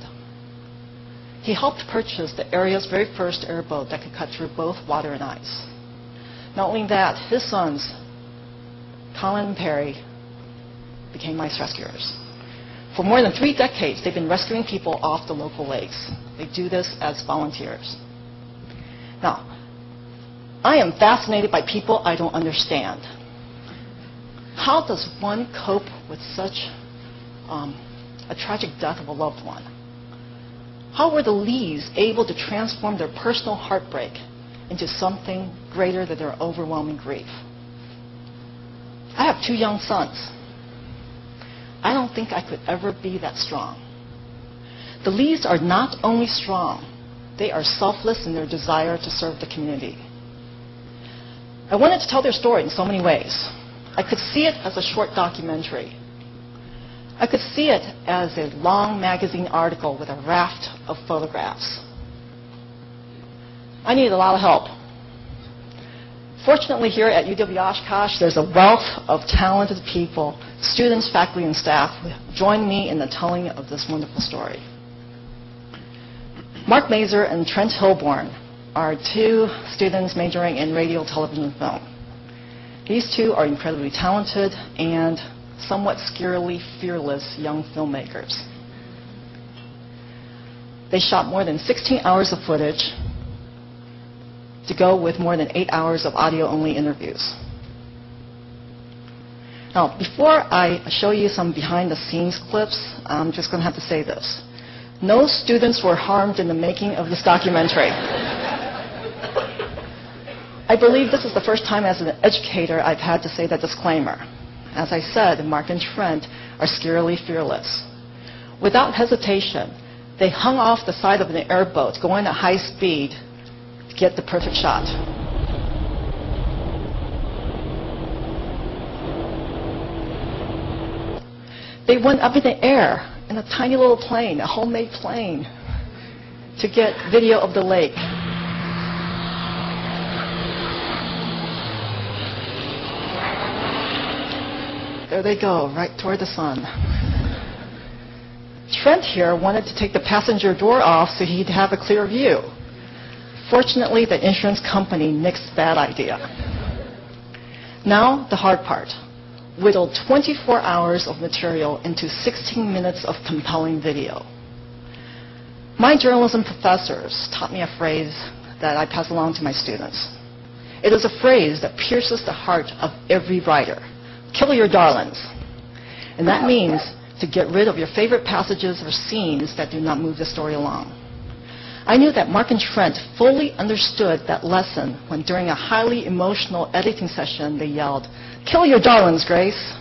He helped purchase the area's very first airboat that could cut through both water and ice. Not only that, his sons, Colin and Perry, became ice rescuers. For more than 3 decades, they've been rescuing people off the local lakes. They do this as volunteers. Now, I am fascinated by people I don't understand. How does one cope with such a tragic death of a loved one? How were the Lees able to transform their personal heartbreak into something greater than their overwhelming grief? I have 2 young sons. I don't think I could ever be that strong. The Lees are not only strong, they are selfless in their desire to serve the community. I wanted to tell their story in so many ways. I could see it as a short documentary. I could see it as a long magazine article with a raft of photographs. I needed a lot of help. Fortunately, here at UW-Oshkosh, there's a wealth of talented people, students, faculty, and staff who joined me in the telling of this wonderful story. Mark Mazer and Trent Hilborn are 2 students majoring in radio, television, and film. These 2 are incredibly talented and somewhat scarily fearless young filmmakers. They shot more than 16 hours of footage to go with more than 8 hours of audio-only interviews. Now, before I show you some behind-the-scenes clips, I'm just going to have to say this. No students were harmed in the making of this documentary. I believe this is the first time as an educator I've had to say that disclaimer. As I said, Mark and Trent are scarily fearless. Without hesitation, they hung off the side of an airboat going at high speed to get the perfect shot. They went up in the air in a tiny little plane, a homemade plane, to get video of the lake. There they go, right toward the sun. Trent here wanted to take the passenger door off so he'd have a clear view. Fortunately, the insurance company nixed that idea. Now, the hard part. Whittled 24 hours of material into 16 minutes of compelling video. My journalism professors taught me a phrase that I pass along to my students. It is a phrase that pierces the heart of every writer. Kill your darlings. And that means to get rid of your favorite passages or scenes that do not move the story along. I knew that Mark and Trent fully understood that lesson when during a highly emotional editing session they yelled, "Kill your darlings, Grace."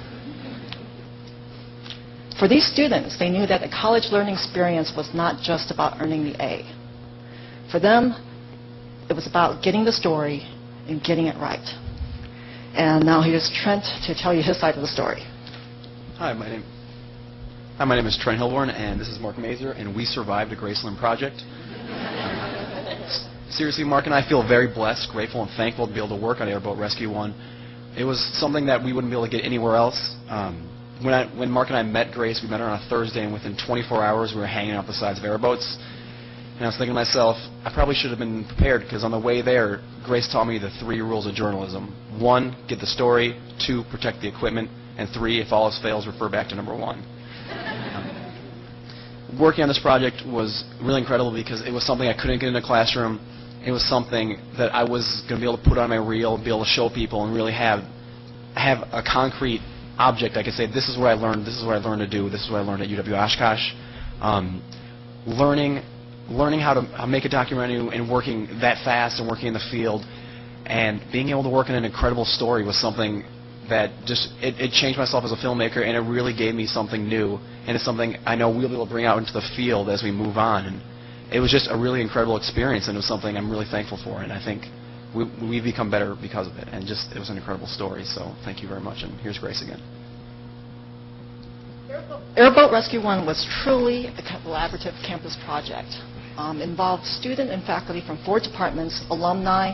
For these students, they knew that the college learning experience was not just about earning the A. For them, it was about getting the story and getting it right. And now here's Trent to tell you his side of the story. Hi, my name is Trent Hilborn, and this is Mark Mazer, and we survived a Graceland project. Seriously, Mark and I feel very blessed, grateful, and thankful to be able to work on Airboat Rescue 1. It was something that we wouldn't be able to get anywhere else. When Mark and I met Grace, we met her on a Thursday, and within 24 hours we were hanging out the sides of airboats. And I was thinking to myself, I probably should have been prepared, because on the way there, Grace taught me the 3 rules of journalism. 1, get the story. 2, protect the equipment. And 3, if all else fails, refer back to number 1. Working on this project was really incredible because it was something I couldn't get in a classroom. It was something that I was going to be able to put on my reel, be able to show people, and really have a concrete object I could say, this is what I learned, this is what I learned to do, this is what I learned at UW-Oshkosh. Learning how to make a documentary and working that fast and working in the field and being able to work on an incredible story was something that just, it changed myself as a filmmaker, and it really gave me something new, and it's something I know we'll be able to bring out into the field as we move on. And it was just a really incredible experience, and it was something I'm really thankful for, and I think we've become better because of it, and just it was an incredible story. So thank you very much, and here's Grace again. Airboat Rescue 1 was truly a collaborative campus project. Involved student and faculty from 4 departments, alumni,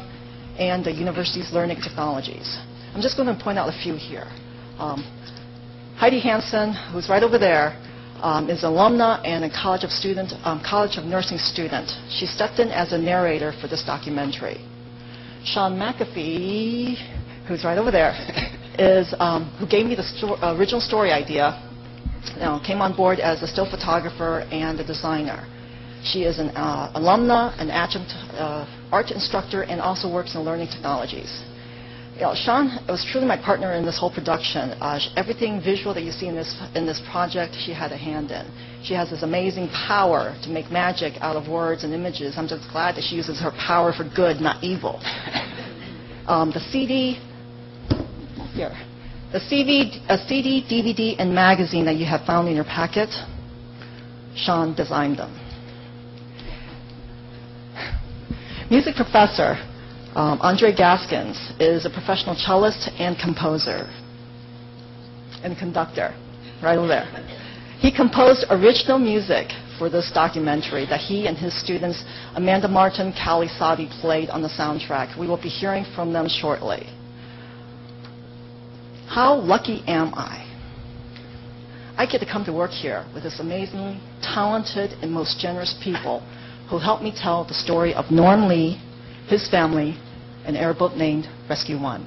and the university's learning technologies. I'm just going to point out a few here. Heidi Hansen, who's right over there, is an alumna and a College of Nursing student. She stepped in as a narrator for this documentary. Sean McAfee, who's right over there, is who gave me the original story idea. Came on board as a still photographer and a designer. She is an alumna, an adjunct art instructor, and also works in learning technologies. Sean was truly my partner in this whole production. Everything visual that you see in this project, she had a hand in. She has this amazing power to make magic out of words and images. I'm just glad that she uses her power for good, not evil. The CD, DVD, and magazine that you have found in your packet, Sean designed them. Music professor Andre Gaskins is a professional cellist and composer and conductor, right over there. He composed original music for this documentary that he and his students, Amanda Martin, Callie Sadi, played on the soundtrack. We will be hearing from them shortly. How lucky am I? I get to come to work here with this amazingly talented and most generous people who helped me tell the story of Norm Lee, his family, an airboat named Rescue 1.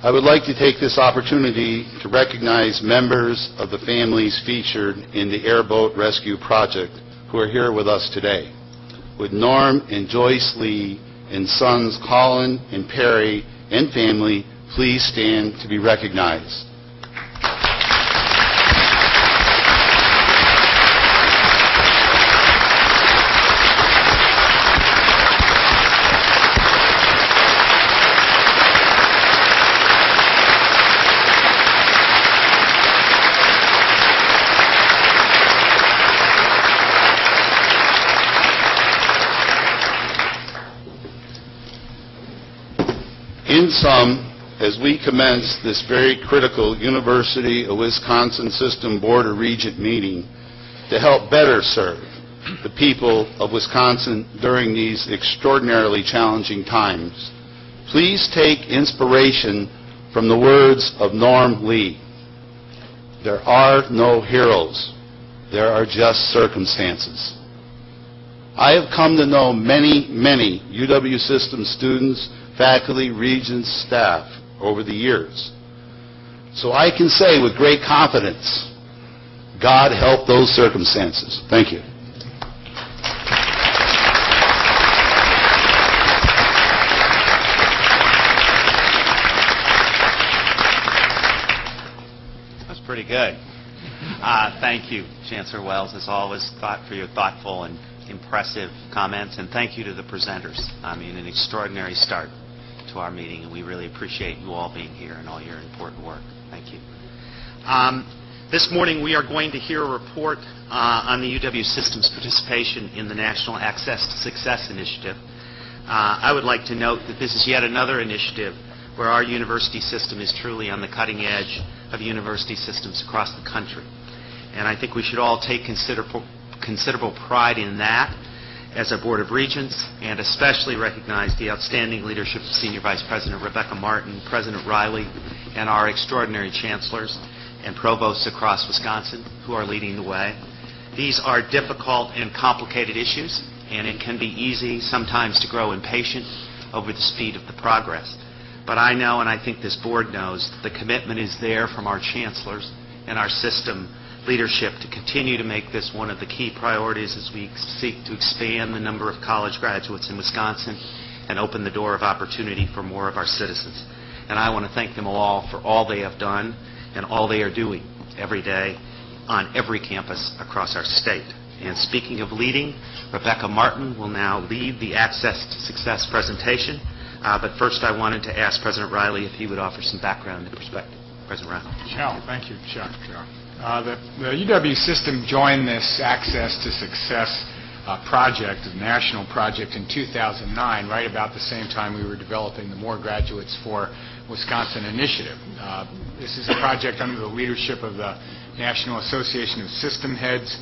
I would like to take this opportunity to recognize members of the families featured in the Airboat Rescue Project who are here with us today. Would Norm and Joyce Lee and sons Colin and Perry and family please stand to be recognized? In sum, as we commence this very critical University of Wisconsin System Board of Regents meeting to help better serve the people of Wisconsin during these extraordinarily challenging times, please take inspiration from the words of Norm Lee. There are no heroes. There are just circumstances. I have come to know many, many UW System students, faculty, regents, staff over the years. So I can say with great confidence, God help those circumstances. Thank you. That's pretty good. Thank you, Chancellor Wells, as always, for your thoughtful and impressive comments, and thank you to the presenters. I mean, an extraordinary start to our meeting, and we really appreciate you all being here and all your important work. Thank you. This morning we are going to hear a report on the UW System's participation in the National Access to Success Initiative. I would like to note that this is yet another initiative where our university system is truly on the cutting edge of university systems across the country. And I think we should all take considerable pride in that as a Board of Regents, and especially recognize the outstanding leadership of Senior Vice President Rebecca Martin, President Riley, and our extraordinary chancellors and provosts across Wisconsin who are leading the way. These are difficult and complicated issues, and it can be easy sometimes to grow impatient over the speed of the progress. But I know, and I think this board knows, the commitment is there from our chancellors and our system leadership to continue to make this one of the key priorities as we seek to expand the number of college graduates in Wisconsin and open the door of opportunity for more of our citizens. And I want to thank them all for all they have done and all they are doing every day on every campus across our state. And speaking of leading, Rebecca Martin will now lead the Access to Success presentation. But first I wanted to ask President Riley if he would offer some background and perspective. President Riley. Sure. Thank you, Chuck. The UW system joined this Access to Success project, the national project, in 2009, right about the same time we were developing the More Graduates for Wisconsin initiative. This is a project under the leadership of the National Association of System Heads.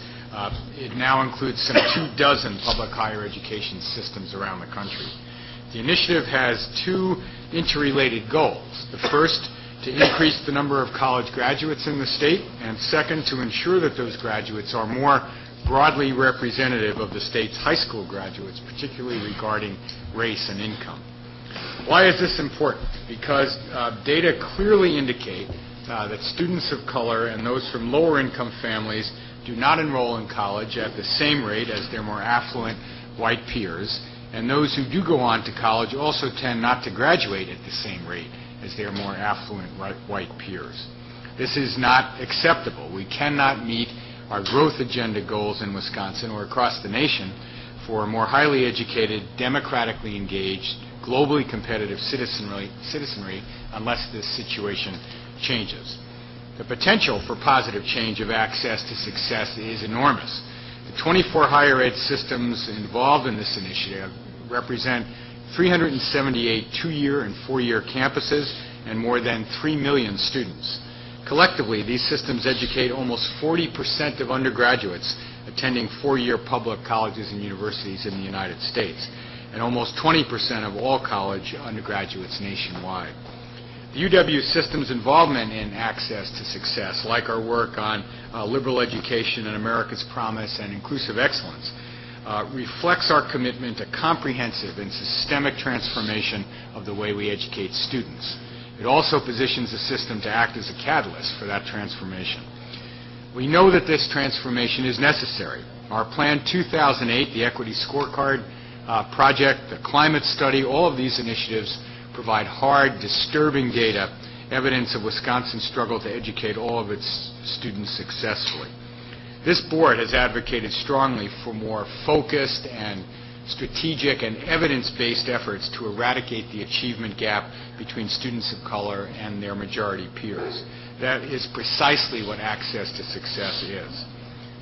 It now includes some 24 public higher education systems around the country. The initiative has two interrelated goals. The first, to increase the number of college graduates in the state, and second, to ensure that those graduates are more broadly representative of the state's high school graduates, particularly regarding race and income. Why is this important? Because data clearly indicate that students of color and those from lower income families do not enroll in college at the same rate as their more affluent white peers, and those who do go on to college also tend not to graduate at the same rate as their more affluent white peers. This is not acceptable. We cannot meet our growth agenda goals in Wisconsin or across the nation for more highly educated, democratically engaged, globally competitive citizenry unless this situation changes. The potential for positive change of access to success is enormous. The 24 higher ed systems involved in this initiative represent 378 two-year and four-year campuses and more than 3 million students. Collectively, these systems educate almost 40% of undergraduates attending four-year public colleges and universities in the United States. and almost 20% of all college undergraduates nationwide. The UW system's involvement in access to success, like our work on liberal education and America's promise and inclusive excellence, reflects our commitment to comprehensive and systemic transformation of the way we educate students. It also positions the system to act as a catalyst for that transformation. We know that this transformation is necessary. Our Plan 2008, the Equity Scorecard project, the climate study, all of these initiatives provide hard, disturbing data, evidence of Wisconsin's struggle to educate all of its students successfully. This board has advocated strongly for more focused and strategic and evidence-based efforts to eradicate the achievement gap between students of color and their majority peers. That is precisely what access to success is.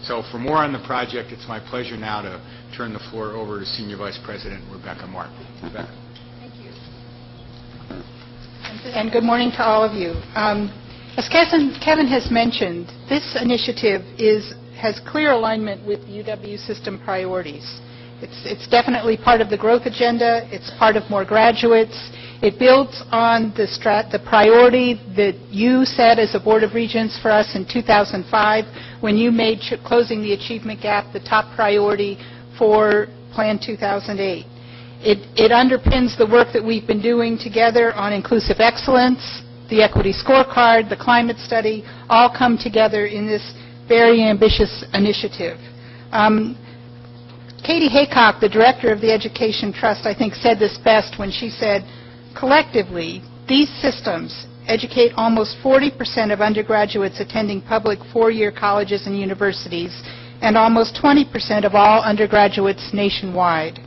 So for more on the project, it's my pleasure now to turn the floor over to Senior Vice President Rebecca Martin. Rebecca. Thank you. And good morning to all of you. As Kevin has mentioned, this initiative has clear alignment with UW system priorities. It's definitely part of the growth agenda. It's part of more graduates. It builds on the priority that you set as a Board of Regents for us in 2005 when you made closing the achievement gap the top priority for Plan 2008. It underpins the work that we've been doing together on inclusive excellence, the equity scorecard, the climate study, all come together in this very ambitious initiative. Katie Haycock, the director of the Education Trust, I think said this best when she said, collectively, these systems educate almost 40% of undergraduates attending public four-year colleges and universities, and almost 20% of all undergraduates nationwide.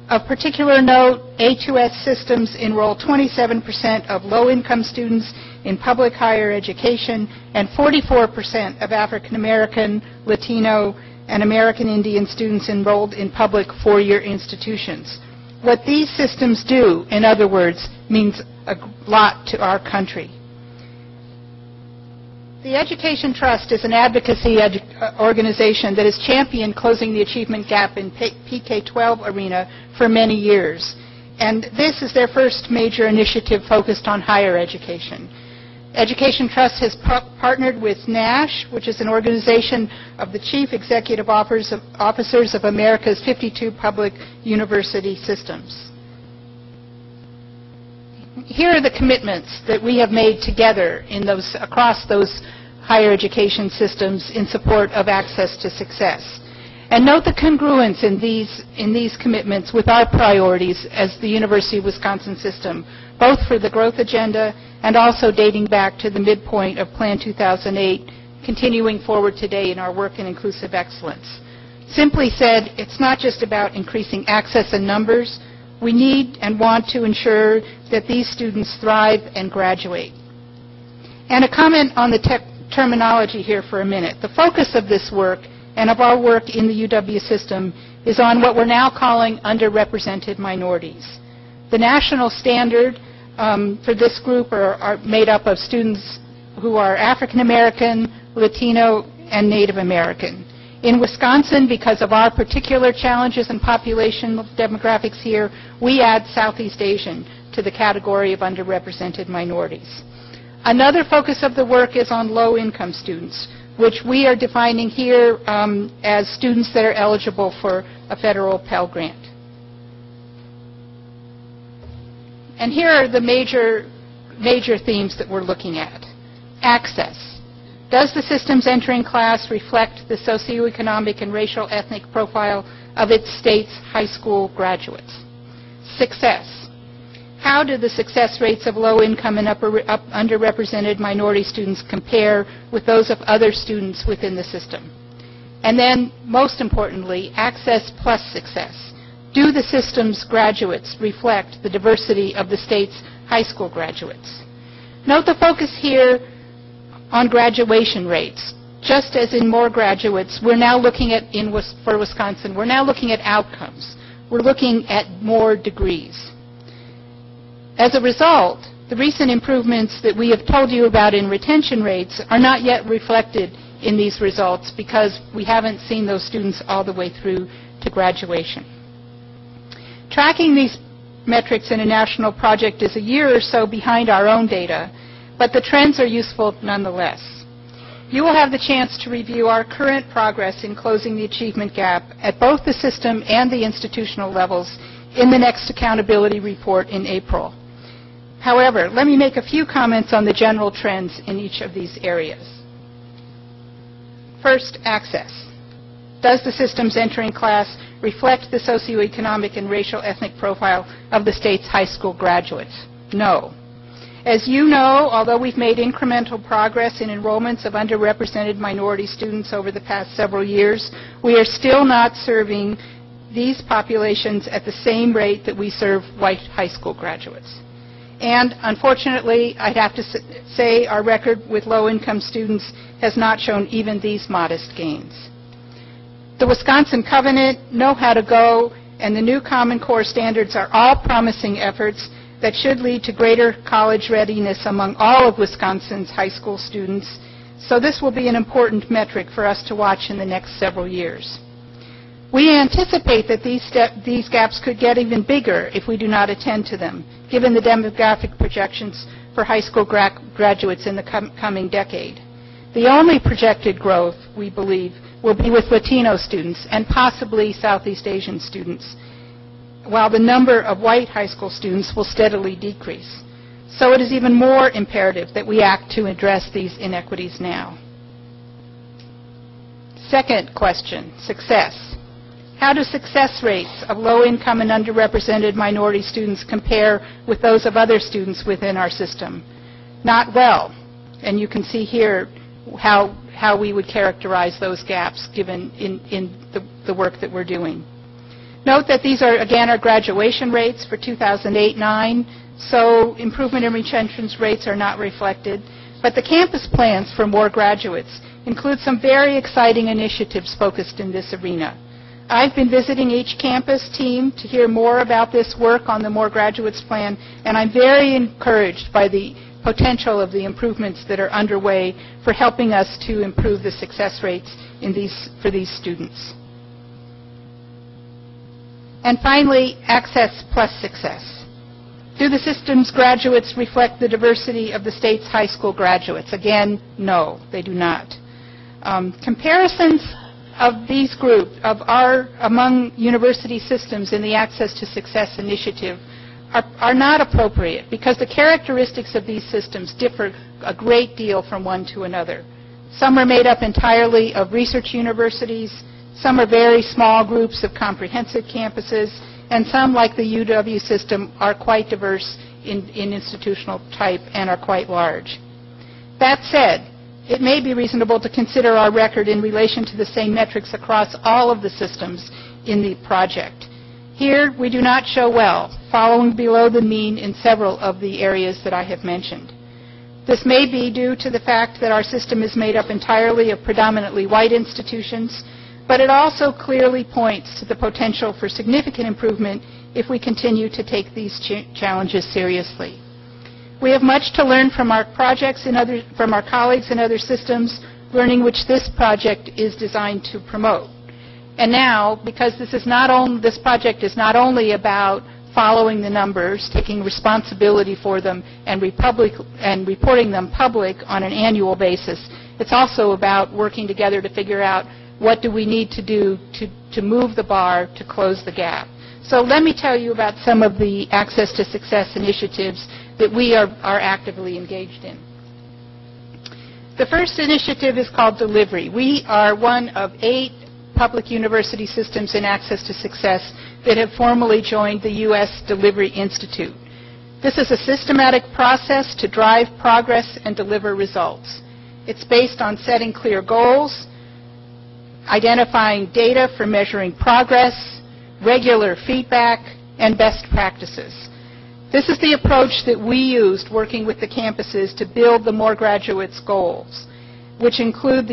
Of particular note, A2S systems enroll 27% of low-income students in public higher education and 44% of African American, Latino, and American Indian students enrolled in public four-year institutions. What these systems do, in other words, means a lot to our country. The Education Trust is an advocacy organization that has championed closing the achievement gap in PK-12 arena for many years. And this is their first major initiative focused on higher education. Education Trust has partnered with NASH, which is an organization of the Chief Executive Officers of America's 52 public university systems. Here are the commitments that we have made together across those higher education systems in support of access to success. And note the congruence in these commitments with our priorities as the University of Wisconsin system, both for the growth agenda and also dating back to the midpoint of Plan 2008, continuing forward today in our work in inclusive excellence. Simply said, it's not just about increasing access and numbers. We need and want to ensure that these students thrive and graduate. And a comment on the terminology here for a minute. The focus of this work and of our work in the UW system is on what we're now calling underrepresented minorities. The national standard for this group are made up of students who are African American, Latino, and Native American. In Wisconsin, because of our particular challenges and population demographics here, we add Southeast Asian to the category of underrepresented minorities. Another focus of the work is on low-income students, which we are defining here as students that are eligible for a federal Pell Grant. And here are the major themes that we're looking at. Access. Does the system's entering class reflect the socioeconomic and racial ethnic profile of its state's high school graduates? Success. How do the success rates of low-income and underrepresented minority students compare with those of other students within the system? And then, most importantly, access plus success. Do the system's graduates reflect the diversity of the state's high school graduates? Note the focus here on graduation rates. Just as in more graduates, we're now looking at, for Wisconsin, we're now looking at outcomes. We're looking at more degrees. As a result, the recent improvements that we have told you about in retention rates are not yet reflected in these results because we haven't seen those students all the way through to graduation. Tracking these metrics in a national project is a year or so behind our own data, but the trends are useful nonetheless. You will have the chance to review our current progress in closing the achievement gap at both the system and the institutional levels in the next accountability report in April. However, let me make a few comments on the general trends in each of these areas. First, access. Does the system's entering class reflect the socioeconomic and racial ethnic profile of the state's high school graduates? No. As you know, although we've made incremental progress in enrollments of underrepresented minority students over the past several years, we are still not serving these populations at the same rate that we serve white high school graduates. And unfortunately, I'd have to say our record with low-income students has not shown even these modest gains. The Wisconsin Covenant, Know How to Go, and the new Common Core standards are all promising efforts that should lead to greater college readiness among all of Wisconsin's high school students, so this will be an important metric for us to watch in the next several years. We anticipate that these gaps could get even bigger if we do not attend to them, given the demographic projections for high school graduates in the coming decade. The only projected growth, we believe, will be with Latino students and possibly Southeast Asian students, while the number of white high school students will steadily decrease. So it is even more imperative that we act to address these inequities now. Second question, success. How do success rates of low-income and underrepresented minority students compare with those of other students within our system? Not well. And you can see here how we would characterize those gaps given in the work that we're doing. Note that these are, again, our graduation rates for 2008-9, so improvement in retention rates are not reflected. But the campus plans for more graduates include some very exciting initiatives focused in this arena. I've been visiting each campus team to hear more about this work on the More Graduates plan, and I'm very encouraged by the potential of the improvements that are underway for helping us to improve the success rates for these students. And finally, access plus success. Do the system's graduates reflect the diversity of the state's high school graduates? Again, no, they do not. Comparisons of these groups among university systems in the Access to Success initiative are not appropriate because the characteristics of these systems differ a great deal from one to another. Some are made up entirely of research universities, some are very small groups of comprehensive campuses, and some, like the UW system, are quite diverse in institutional type and are quite large. That said, it may be reasonable to consider our record in relation to the same metrics across all of the systems in the project. Here, we do not show well, following below the mean in several of the areas that I have mentioned. This may be due to the fact that our system is made up entirely of predominantly white institutions, but it also clearly points to the potential for significant improvement if we continue to take these challenges seriously. We have much to learn from our projects from our colleagues in other systems, learning which this project is designed to promote. And now, because this project is not only about following the numbers, taking responsibility for them, and reporting them public on an annual basis, it's also about working together to figure out what do we need to do to move the bar to close the gap. So let me tell you about some of the Access to Success initiatives that we are actively engaged in. The first initiative is called Delivery. We are one of 8 public university systems in Access to Success that have formally joined the U.S. Delivery Institute. This is a systematic process to drive progress and deliver results. It's based on setting clear goals, identifying data for measuring progress, regular feedback, and best practices. This is the approach that we used working with the campuses to build the More Graduates goals, those include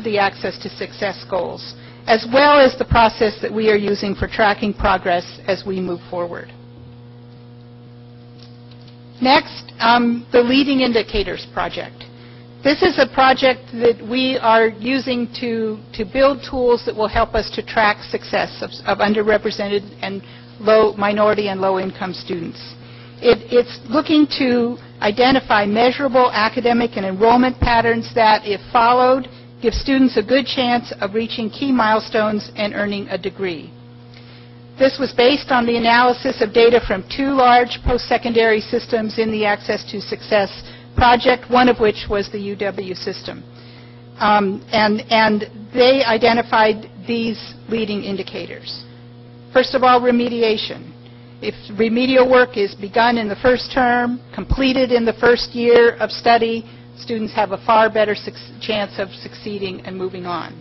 the Access to Success goals, as well as the process that we are using for tracking progress as we move forward. Next, the Leading Indicators Project. This is a project that we are using to build tools that will help us to track success of underrepresented and minority and low-income students. It's looking to identify measurable academic and enrollment patterns that, if followed, give students a good chance of reaching key milestones and earning a degree. This was based on the analysis of data from 2 large post-secondary systems in the Access to Success project, one of which was the UW system. And they identified these leading indicators. First of all, remediation. If remedial work is begun in the first term, completed in the first year of study, students have a far better chance of succeeding and moving on.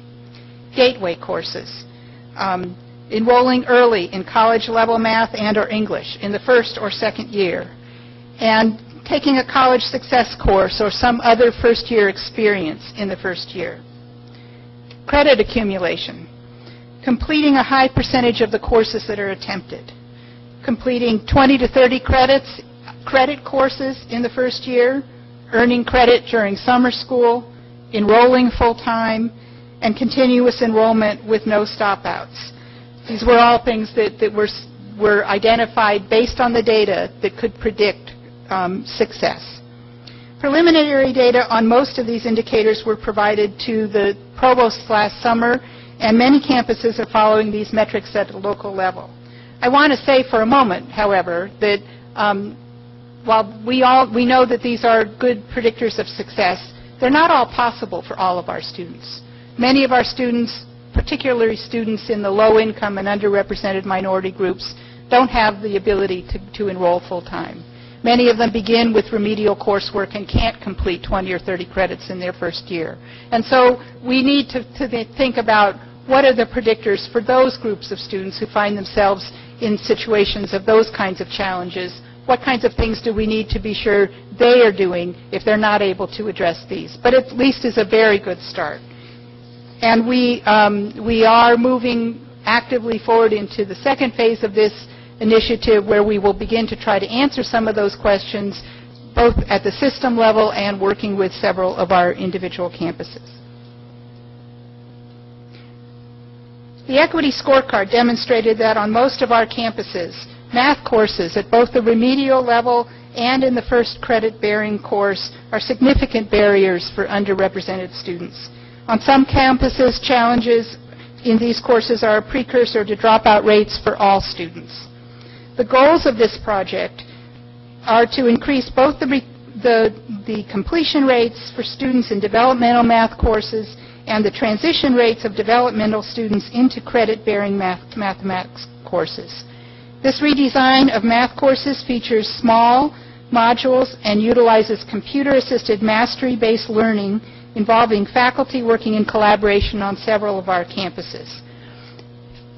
Gateway courses. Enrolling early in college-level math and or English in the first or second year. And taking a college success course or some other first-year experience in the first year. Credit accumulation. Completing a high percentage of the courses that are attempted. Completing 20 to 30 credit courses in the first year, earning credit during summer school, enrolling full-time, and continuous enrollment with no stop-outs. These were all things that were identified based on the data that could predict success. Preliminary data on most of these indicators were provided to the provost last summer, and many campuses are following these metrics at a local level. I want to say for a moment, however, that while we know that these are good predictors of success, they're not all possible for all of our students. Many of our students, particularly students in the low-income and underrepresented minority groups, don't have the ability to enroll full-time. Many of them begin with remedial coursework and can't complete 20 or 30 credits in their first year. And so we need to think about what are the predictors for those groups of students who find themselves in situations of those kinds of challenges. What kinds of things do we need to be sure they are doing if they're not able to address these? But at least is a very good start. And we are moving actively forward into the second phase of this initiative, where we will begin to try to answer some of those questions, both at the system level and working with several of our individual campuses. The equity scorecard demonstrated that on most of our campuses, math courses at both the remedial level and in the first credit-bearing course are significant barriers for underrepresented students. On some campuses, challenges in these courses are a precursor to dropout rates for all students. The goals of this project are to increase both the completion rates for students in developmental math courses and the transition rates of developmental students into credit-bearing mathematics courses. This redesign of math courses features small modules and utilizes computer-assisted mastery-based learning involving faculty working in collaboration on several of our campuses.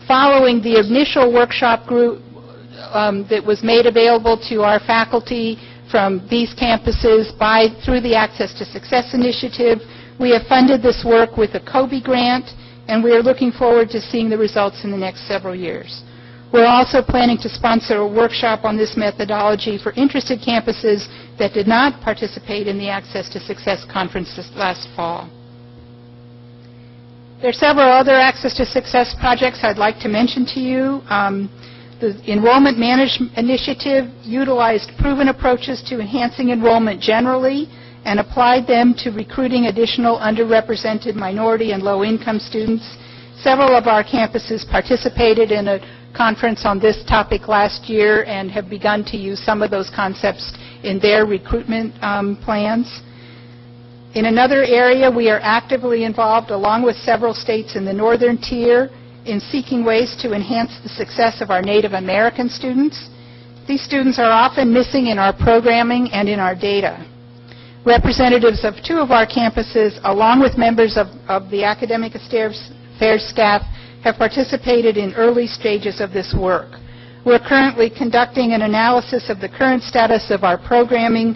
Following the initial workshop group that was made available to our faculty from these campuses through the Access to Success initiative, we have funded this work with a COBE grant, and we are looking forward to seeing the results in the next several years. We're also planning to sponsor a workshop on this methodology for interested campuses that did not participate in the Access to Success conference this last fall. There are several other Access to Success projects I'd like to mention to you. The Enrollment Management Initiative utilized proven approaches to enhancing enrollment generally and applied them to recruiting additional underrepresented minority and low-income students. Several of our campuses participated in a conference on this topic last year and have begun to use some of those concepts in their recruitment plans. In another area, we are actively involved, along with several states in the northern tier, in seeking ways to enhance the success of our Native American students. These students are often missing in our programming and in our data. Representatives of 2 of our campuses, along with members of the Academic Affairs staff, have participated in early stages of this work. We're currently conducting an analysis of the current status of our programming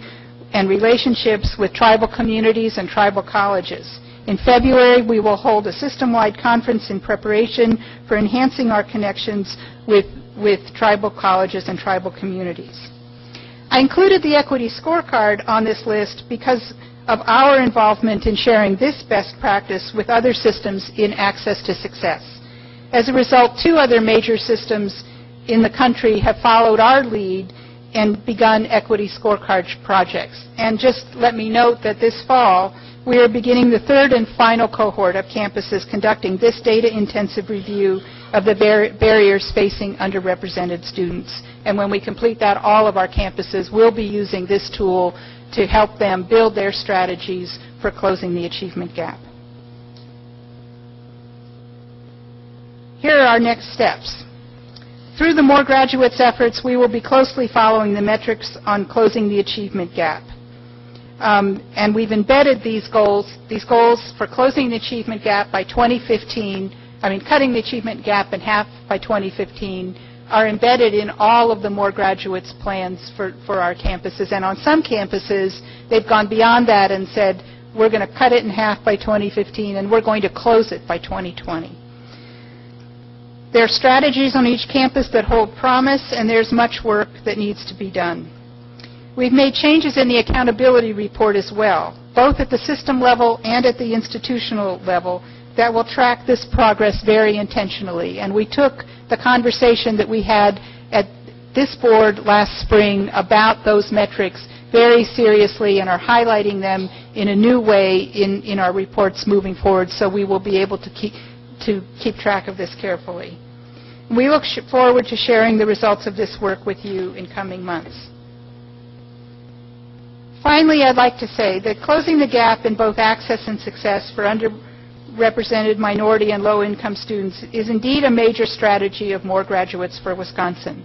and relationships with tribal communities and tribal colleges. In February, we will hold a system-wide conference in preparation for enhancing our connections with tribal colleges and tribal communities. I included the equity scorecard on this list because of our involvement in sharing this best practice with other systems in Access to Success. As a result, 2 other major systems in the country have followed our lead and begun equity scorecard projects. And just let me note that this fall, we are beginning the 3rd and final cohort of campuses conducting this data-intensive review of the barriers facing underrepresented students. And when we complete that, all of our campuses will be using this tool to help them build their strategies for closing the achievement gap. Here are our next steps. Through the More Graduates efforts, we will be closely following the metrics on closing the achievement gap. And we've embedded these goals for closing the achievement gap by 2015, cutting the achievement gap in half by 2015, are embedded in all of the More Graduates plans for our campuses. And on some campuses, they've gone beyond that and said, we're going to cut it in half by 2015, and we're going to close it by 2020. There are strategies on each campus that hold promise, and there's much work that needs to be done. We've made changes in the accountability report as well, both at the system level and at the institutional level, that will track this progress very intentionally. And we took the conversation that we had at this board last spring about those metrics very seriously and are highlighting them in a new way in our reports moving forward, so we will be able to keep track of this carefully. We look forward to sharing the results of this work with you in coming months. Finally, I'd like to say that closing the gap in both access and success for underrepresented minority and low-income students is indeed a major strategy of More Graduates for Wisconsin.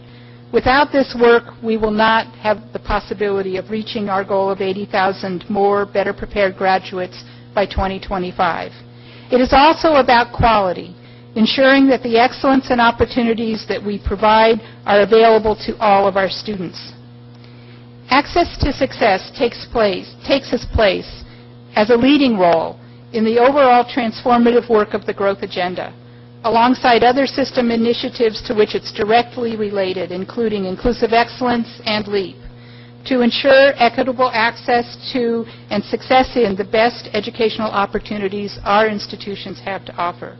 Without this work, we will not have the possibility of reaching our goal of 80,000 more better prepared graduates by 2025. It is also about quality, ensuring that the excellence and opportunities that we provide are available to all of our students. Access to Success takes its place as a leading role in the overall transformative work of the growth agenda, alongside other system initiatives to which it's directly related, including Inclusive Excellence and LEAP, to ensure equitable access to and success in the best educational opportunities our institutions have to offer.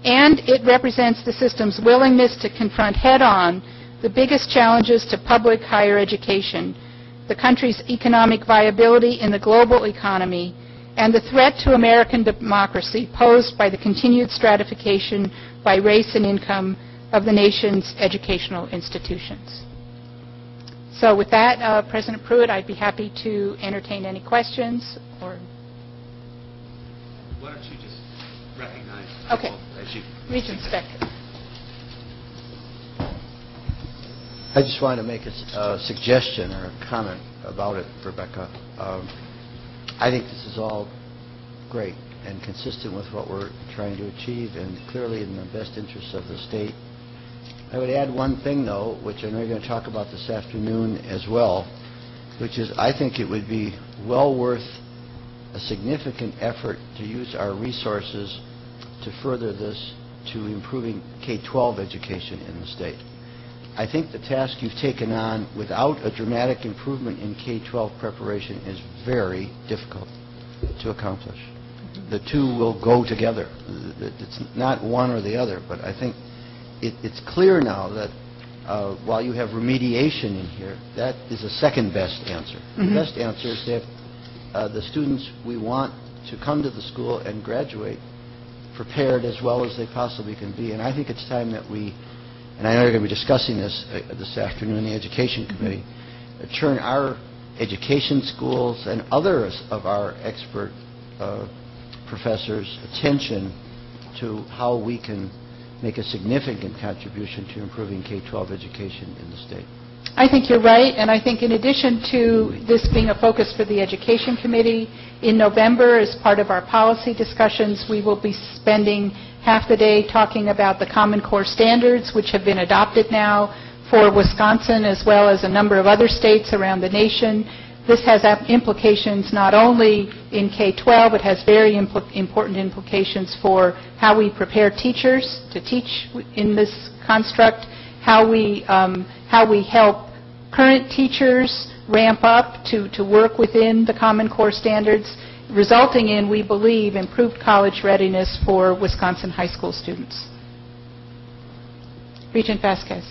And it represents the system's willingness to confront head-on the biggest challenges to public higher education, the country's economic viability in the global economy, and the threat to American democracy posed by the continued stratification by race and income of the nation's educational institutions. So with that, President Pruitt, I'd be happy to entertain any questions. Or why don't you just recognize okay. as you... Regent Spector. I just wanted to make a suggestion or a comment about it, Rebecca. I think this is all great and consistent with what we're trying to achieve and clearly in the best interests of the state. I would add one thing, though, which I know you're going to talk about this afternoon as well, which is I think it would be well worth a significant effort to use our resources to further this to improving K-12 education in the state. I think the task you've taken on without a dramatic improvement in K-12 preparation is very difficult to accomplish. The two will go together. It's not one or the other, but I think it's clear now that while you have remediation in here, that is a second best answer. The best answer is to have the students we want to come to the school and graduate prepared as well as they possibly can be. And I think it's time that we, and I know you're going to be discussing this afternoon in the Education Committee, turn our education schools and others of our expert professors' attention to how we can make a significant contribution to improving K-12 education in the state. I think you're right, and I think in addition to this being a focus for the Education Committee, in November, as part of our policy discussions, we will be spending half the day talking about the Common Core standards, which have been adopted now for Wisconsin as well as a number of other states around the nation. This has implications not only in K-12, it has very important implications for how we prepare teachers to teach in this construct, how we help current teachers ramp up to work within the Common Core standards, resulting in, we believe, improved college readiness for Wisconsin high school students. Regent Vasquez.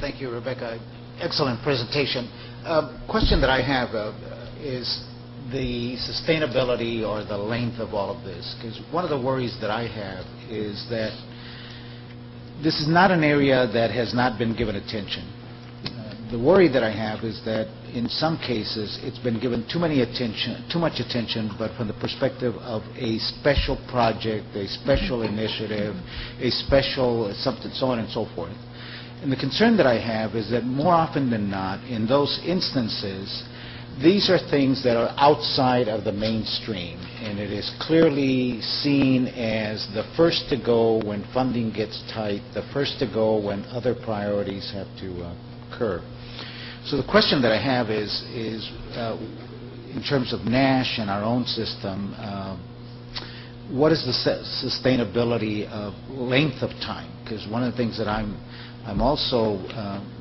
Thank you, Rebecca. Excellent presentation. Question that I have is the sustainability or the length of all of this, because one of the worries that I have is that this is not an area that has not been given attention. The worry that I have is that in some cases it's been given too much attention, but from the perspective of a special project, a special initiative, a special something, so on and so forth. And the concern that I have is that more often than not, in those instances, these are things that are outside of the mainstream, and it is clearly seen as the first to go when funding gets tight, the first to go when other priorities have to occur. So the question that I have is in terms of NASH and our own system, what is the sustainability of length of time? Because one of the things that I'm also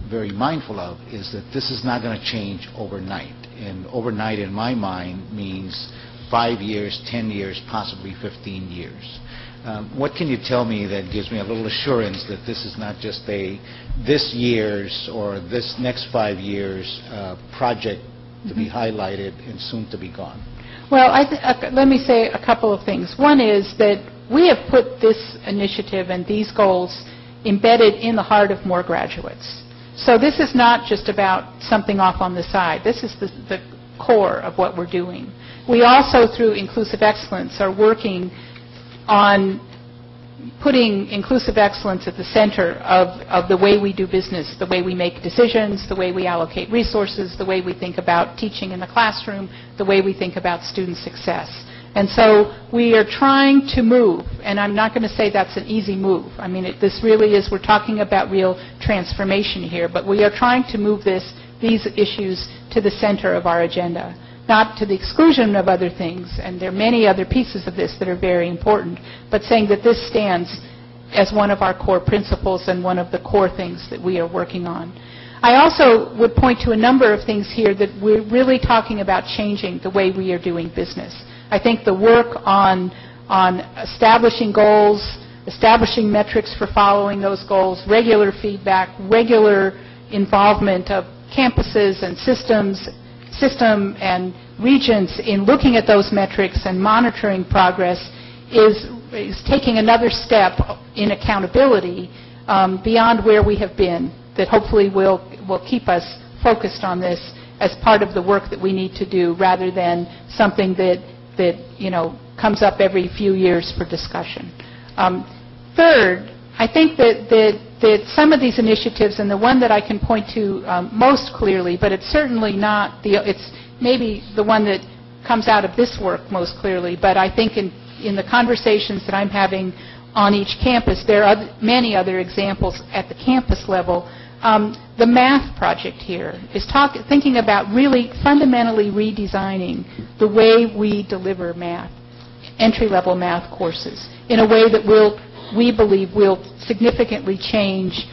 very mindful of is that this is not going to change overnight. And overnight, in my mind, means 5 years, 10 years, possibly 15 years. What can you tell me that gives me a little assurance that this is not just a this year's or this next 5 years project to be highlighted and soon to be gone? Well, let me say a couple of things. One is that we have put this initiative and these goals embedded in the heart of more graduates. So this is not just about something off on the side. This is the core of what we're doing. We also, through Inclusive Excellence, are working on putting inclusive excellence at the center of the way we do business, the way we make decisions, the way we allocate resources, the way we think about teaching in the classroom, the way we think about student success. And so we are trying to move, and I'm not going to say that's an easy move. I mean, this really is, we're talking about real transformation here, but we are trying to move these issues to the center of our agenda, not to the exclusion of other things, and there are many other pieces of this that are very important, but saying that this stands as one of our core principles and one of the core things that we are working on. I also would point to a number of things here that we're really talking about changing the way we are doing business. I think the work on establishing goals, establishing metrics for following those goals, regular feedback, regular involvement of campuses and system and regents in looking at those metrics and monitoring progress is taking another step in accountability beyond where we have been, that hopefully will keep us focused on this as part of the work that we need to do, rather than something that comes up every few years for discussion. Third, I think that some of these initiatives, and the one that I can point to most clearly, but it's certainly not it's maybe the one that comes out of this work most clearly, but I think in the conversations that I'm having on each campus, there are many other examples at the campus level. The math project here is thinking about really fundamentally redesigning the way we deliver math, entry-level math courses, in a way that we believe will significantly change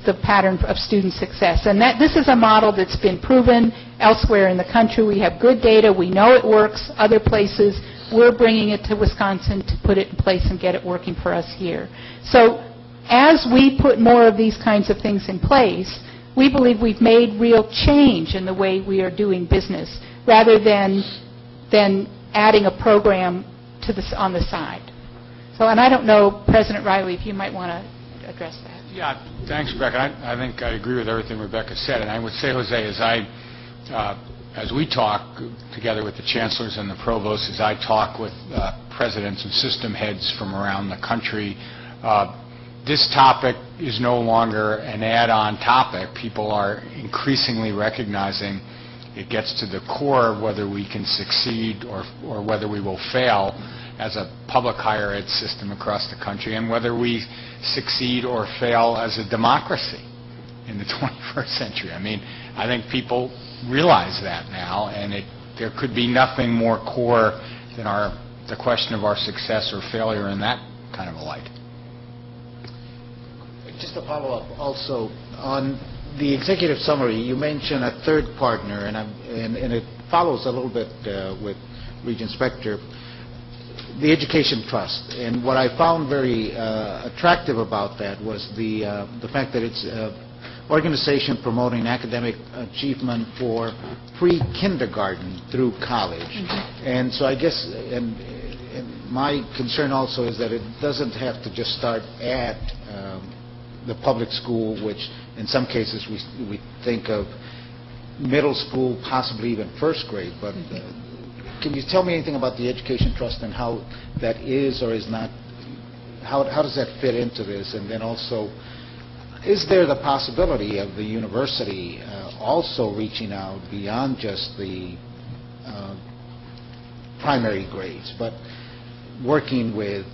the pattern of student success. And this is a model that's been proven elsewhere in the country. We have good data. We know it works other places. We're bringing it to Wisconsin to put it in place and get it working for us here. So as we put more of these kinds of things in place, we believe we've made real change in the way we are doing business, rather than adding a program on the side. So, and I don't know, President Riley, if you might want to address that. Yeah, thanks, Rebecca. I think I agree with everything Rebecca said, and I would say, Jose, as we talk together with the chancellors and the provosts, as I talk with presidents and system heads from around the country, this topic is no longer an add-on topic. People are increasingly recognizing it gets to the core of whether we can succeed or whether we will fail as a public higher ed system across the country, and whether we succeed or fail as a democracy in the 21st century. I mean, I think people realize that now, and there could be nothing more core than the question of our success or failure in that kind of a light. Just to follow up also on the executive summary, you mentioned a third partner, and it follows a little bit with Regent Spector, the Education Trust. And what I found very attractive about that was the fact that it's an organization promoting academic achievement for pre-kindergarten through college. And so I guess, and my concern also is that it doesn't have to just start at the public school, which in some cases we think of middle school, possibly even first grade. But can you tell me anything about the Education Trust and how that is or is not, how does that fit into this? And then also, is there the possibility of the university also reaching out beyond just the primary grades, but working with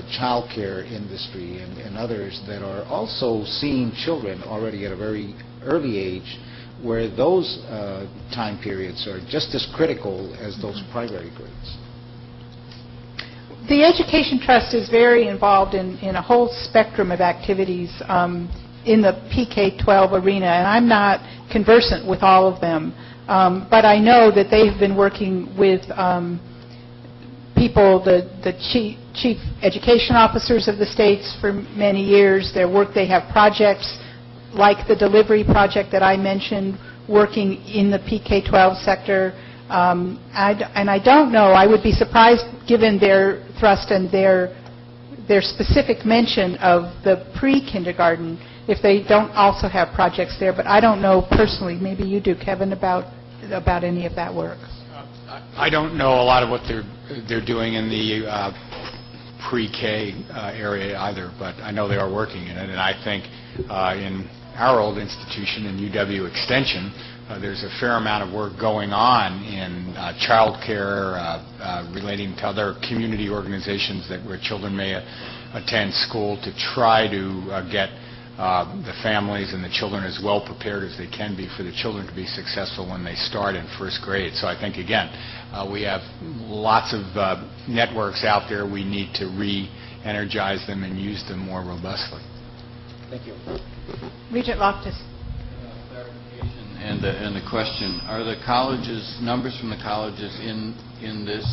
child care industry and others that are also seeing children already at a very early age, where those time periods are just as critical as those primary grades? The Education Trust is very involved in a whole spectrum of activities in the PK-12 arena, and I'm not conversant with all of them, but I know that they've been working with people, the chief education officers of the states for many years. They have projects like the delivery project that I mentioned, working in the PK-12 sector. And I don't know, I would be surprised, given their thrust and their specific mention of the pre-kindergarten, if they don't also have projects there. But I don't know personally, maybe you do, Kevin, about any of that work. I don't know a lot of what they're doing in the pre-K area either, but I know they are working in it. And I think in our old institution, in UW Extension, there's a fair amount of work going on in child care, relating to other community organizations where children may attend school, to try to get the families and the children as well prepared as they can be for the children to be successful when they start in first grade. So I think, again, we have lots of networks out there. We need to re-energize them and use them more robustly. Thank you. Regent Loftus. Clarification and the question, are the colleges, numbers from the colleges in this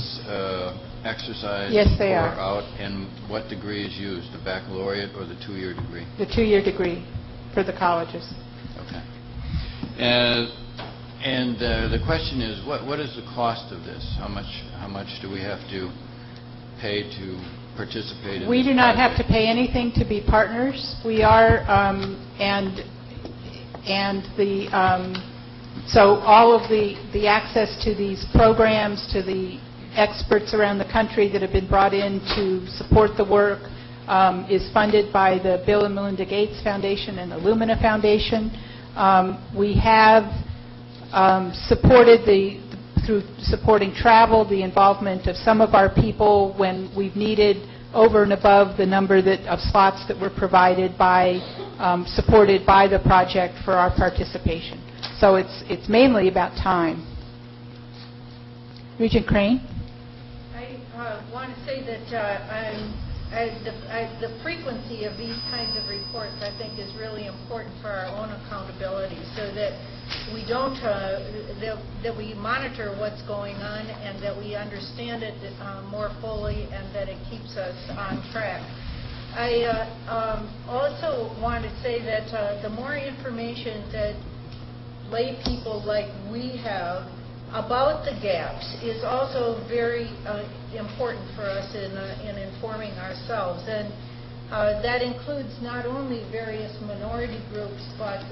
exercise? Yes, they are. Out, and what degree is used, the baccalaureate or the two-year degree? The two-year degree for the colleges. Okay. And the question is, what is the cost of this? How much do we have to pay to participate in We this do not project? have to pay anything to be partners. We are, so all of the access to these programs, to the experts around the country that have been brought in to support the work, is funded by the Bill and Melinda Gates Foundation and the Lumina Foundation. We have supported through supporting travel, the involvement of some of our people when we've needed over and above the number of slots that were provided by, supported by the project for our participation. So it's mainly about time. Regent Crane? I want to say that the frequency of these kinds of reports, I think, is really important for our own accountability, so that we don't, that we monitor what's going on and that we understand it more fully and that it keeps us on track. I also want to say that the more information that lay people like we have about the gaps is also very important for us in informing ourselves. And that includes not only various minority groups, but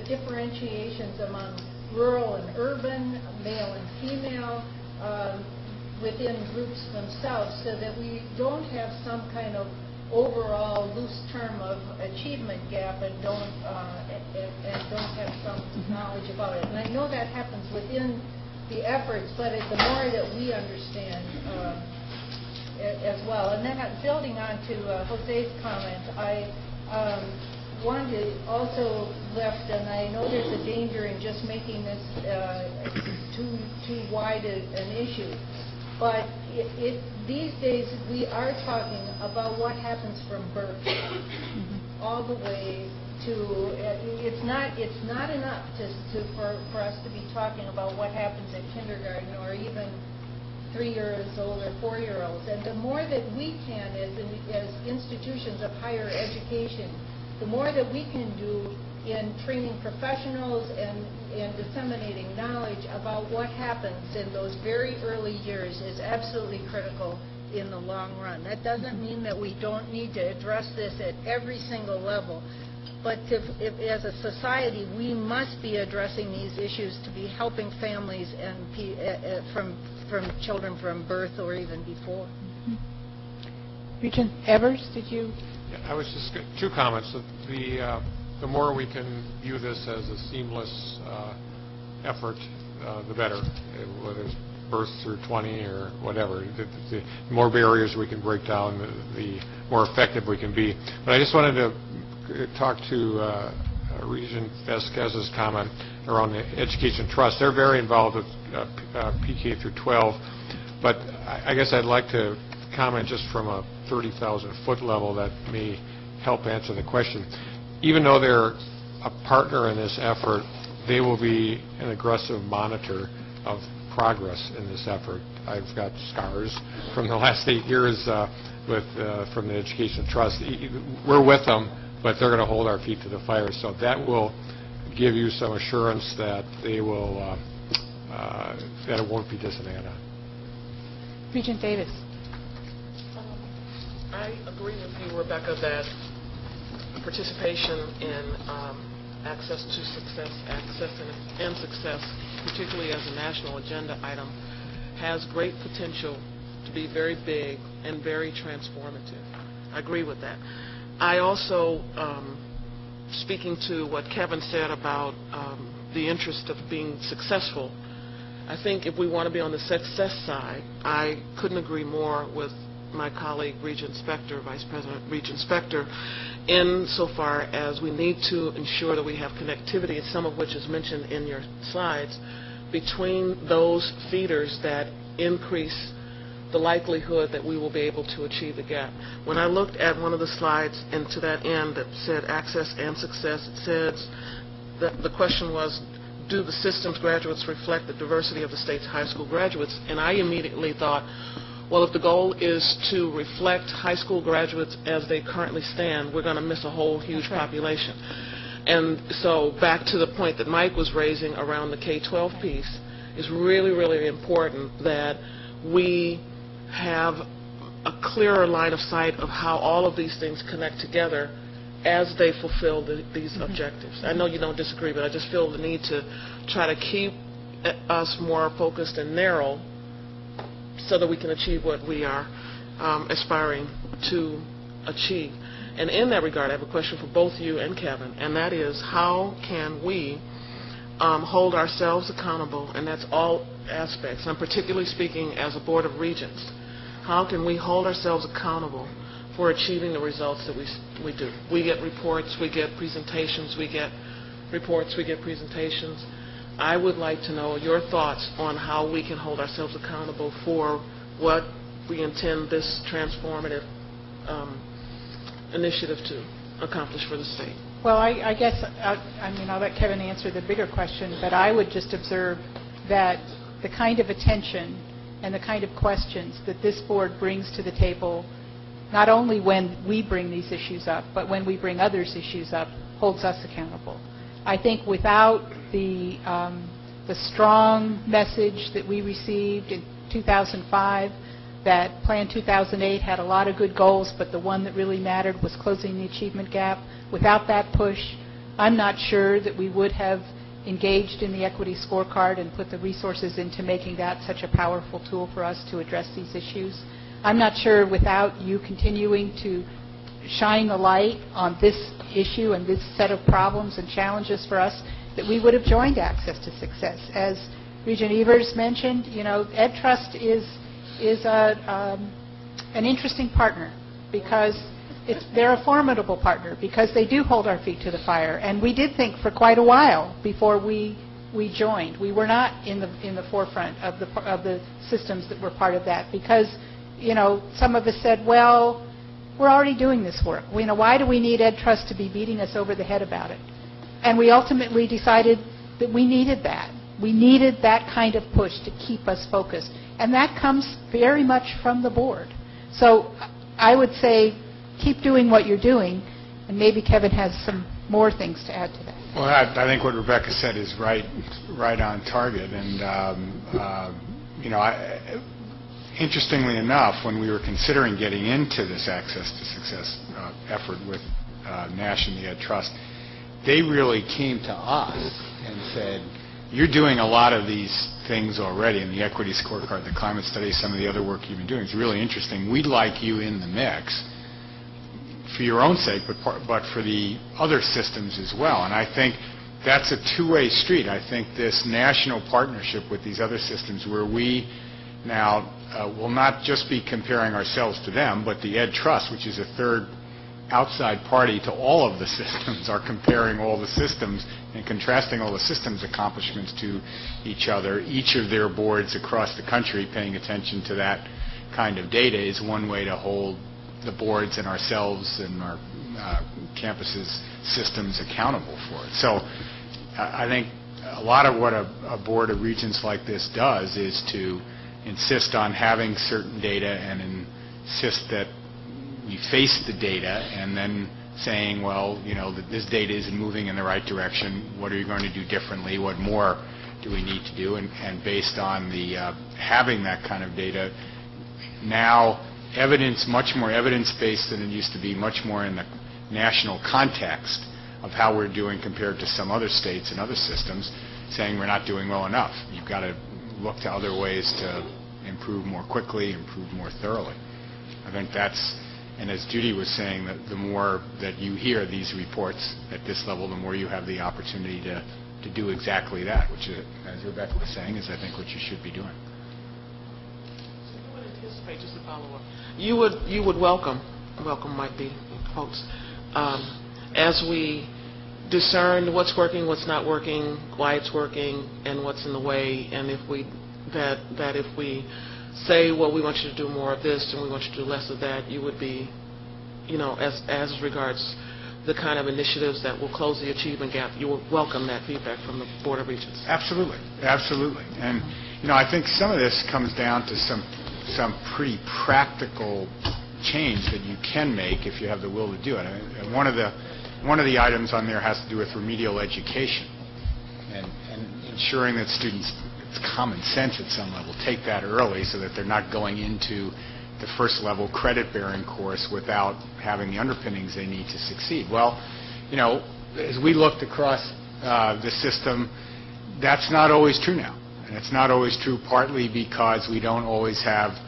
differentiations among rural and urban, male and female, within groups themselves, so that we don't have some kind of overall loose term of achievement gap and don't have some knowledge about it. And I know that happens within the efforts, but the more that we understand as well. And then building on to Jose's comment, I wanted to also left, and I know there's a danger in just making this too wide an issue, but these days we are talking about what happens from birth. all the way to, it's not enough for us to be talking about what happens at kindergarten or even 3-year-old or 4-year-olds. And the more that we can, as institutions of higher education, the more that we can do in training professionals and disseminating knowledge about what happens in those very early years is absolutely critical in the long run. That doesn't mean that we don't need to address this at every single level, but if as a society we must be addressing these issues to be helping families and from children from birth or even before. Regent Evers, did you? I was just two comments. The more we can view this as a seamless effort, the better. Whether it's birth through 20 or whatever, the more barriers we can break down, the more effective we can be. But I just wanted to talk to Regent Vasquez's comment around the Education Trust. They're very involved with PK through 12, but I guess I'd like to comment just from a 30,000-foot level that may help answer the question. Even though they're a partner in this effort, they will be an aggressive monitor of progress in this effort. I've got scars from the last 8 years from the Education Trust. We're with them, but they're going to hold our feet to the fire. So that will give you some assurance that they will that it won't be disadvantaged. Regent Davis. I agree with you, Rebecca, that participation in access to success, and success, particularly as a national agenda item, has great potential to be very big and very transformative. I agree with that. I also, speaking to what Kevin said about the interest of being successful, I think if we want to be on the success side, I couldn't agree more with my colleague Regent Spector, Vice President Regent Spector, insofar as we need to ensure that we have connectivity, some of which is mentioned in your slides, between those feeders that increase the likelihood that we will be able to achieve the gap. When I looked at one of the slides and to that end that said access and success, it says that the question was, do the systems graduates reflect the diversity of the state's high school graduates? And I immediately thought, well, if the goal is to reflect high school graduates as they currently stand, we're going to miss a whole huge population. And so back to the point that Mike was raising around the K-12 piece, is really, really important that we have a clearer line of sight of how all of these things connect together as they fulfill these objectives. I know you don't disagree, but I just feel the need to try to keep us more focused and narrow so that we can achieve what we are aspiring to achieve. And in that regard, I have a question for both you and Kevin, and that is, how can we hold ourselves accountable, and that's all aspects. I'm particularly speaking as a Board of Regents. How can we hold ourselves accountable for achieving the results that we do? We get reports, we get presentations, we get reports, we get presentations. I would like to know your thoughts on how we can hold ourselves accountable for what we intend this transformative initiative to accomplish for the state. Well, I guess, I'll let Kevin answer the bigger question, but I would just observe that the kind of attention and the kind of questions that this board brings to the table, not only when we bring these issues up, but when we bring others' issues up, holds us accountable. I think without the strong message that we received in 2005, that Plan 2008 had a lot of good goals, but the one that really mattered was closing the achievement gap. Without that push, I'm not sure that we would have engaged in the equity scorecard and put the resources into making that such a powerful tool for us to address these issues. I'm not sure without you continuing to shine the light on this issue and this set of problems and challenges for us that we would have joined Access to Success. As Regent Evers mentioned, EdTrust is an interesting partner because they're a formidable partner because they do hold our feet to the fire. And we did think for quite a while before we joined. We were not in the forefront of the systems that were part of that because, some of us said, well, We're already doing this work. Why do we need Ed Trust to be beating us over the head about it? And we ultimately decided that we needed that. We needed that kind of push to keep us focused. And that comes very much from the board. So I would say keep doing what you're doing, and maybe Kevin has some more things to add to that. Well, I think what Rebecca said is right on target. And, interestingly enough, when we were considering getting into this Access to Success effort with Nash and the Ed Trust, they really came to us and said, you're doing a lot of these things already, in the equity scorecard, the climate study, some of the other work you've been doing is really interesting. We'd like you in the mix for your own sake, but for the other systems as well. And I think that's a two-way street. I think this national partnership with these other systems where we now will not just be comparing ourselves to them, but the Ed Trust, which is a third outside party to all of the systems, are comparing all the systems and contrasting all the systems' accomplishments to each other. Each of their boards across the country paying attention to that kind of data is one way to hold the boards and ourselves and our campuses' systems accountable for it. So I think a lot of what a board of regents like this does is to insist on having certain data and insist that we face the data and then saying, well, that this data isn't moving in the right direction. What are you going to do differently? What more do we need to do? And based on the having that kind of data, now much more evidence-based than it used to be, much more in the national context of how we're doing compared to some other states and other systems, saying we're not doing well enough. You've got to look to other ways to improve more quickly, improve more thoroughly. I think that's, and as Judy was saying, that the more that you hear these reports at this level, the more you have the opportunity to do exactly that, which, as Rebecca was saying, is I think what you should be doing. So you would anticipate, just a follow-up, you would welcome might be folks, as we discern what's working, what's not working, why it's working, and what's in the way, and if we say, well, we want you to do more of this and we want you to do less of that, you would be, as regards the kind of initiatives that will close the achievement gap, you would welcome that feedback from the Board of Regents. Absolutely, absolutely. And I think some of this comes down to some pretty practical change that you can make if you have the will to do it. And one of the items on there has to do with remedial education and ensuring that students, it's common sense at some level, take that early so that they're not going into the first level credit-bearing course without having the underpinnings they need to succeed. Well, as we looked across the system, that's not always true now. And it's not always true partly because we don't always have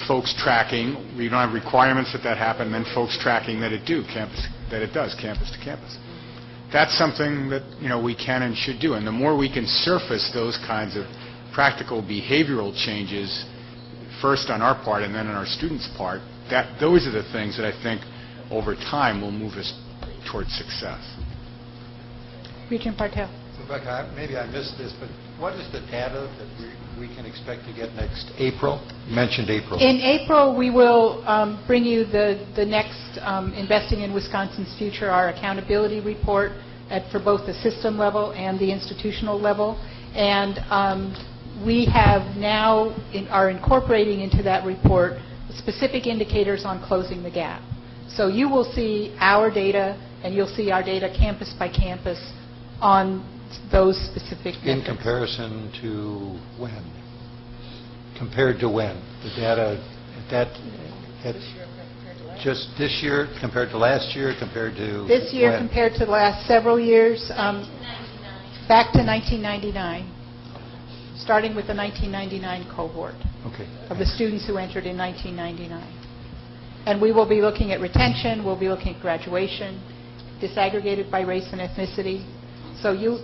folks tracking, we don't have requirements that happen, and then folks tracking that it does campus to campus. That's something that we can and should do, and the more we can surface those kinds of practical behavioral changes, first on our part and then on our students' part, those are the things that I think over time will move us towards success. Regent Bartel. Rebecca, maybe I missed this, but what is the data that we can expect to get next April? You mentioned April. In April, we will bring you the next Investing in Wisconsin's Future, our accountability report for both the system level and the institutional level. And we have now are incorporating into that report specific indicators on closing the gap. So you will see our data, and you'll see our data campus by campus on those specific metrics. In comparison to when? Compared to when? The data, just this year compared to last year, compared to this year when? Compared to the last several years, back to 1999, starting with the 1999 cohort of the students who entered in 1999. And we will be looking at retention, we'll be looking at graduation, disaggregated by race and ethnicity. So you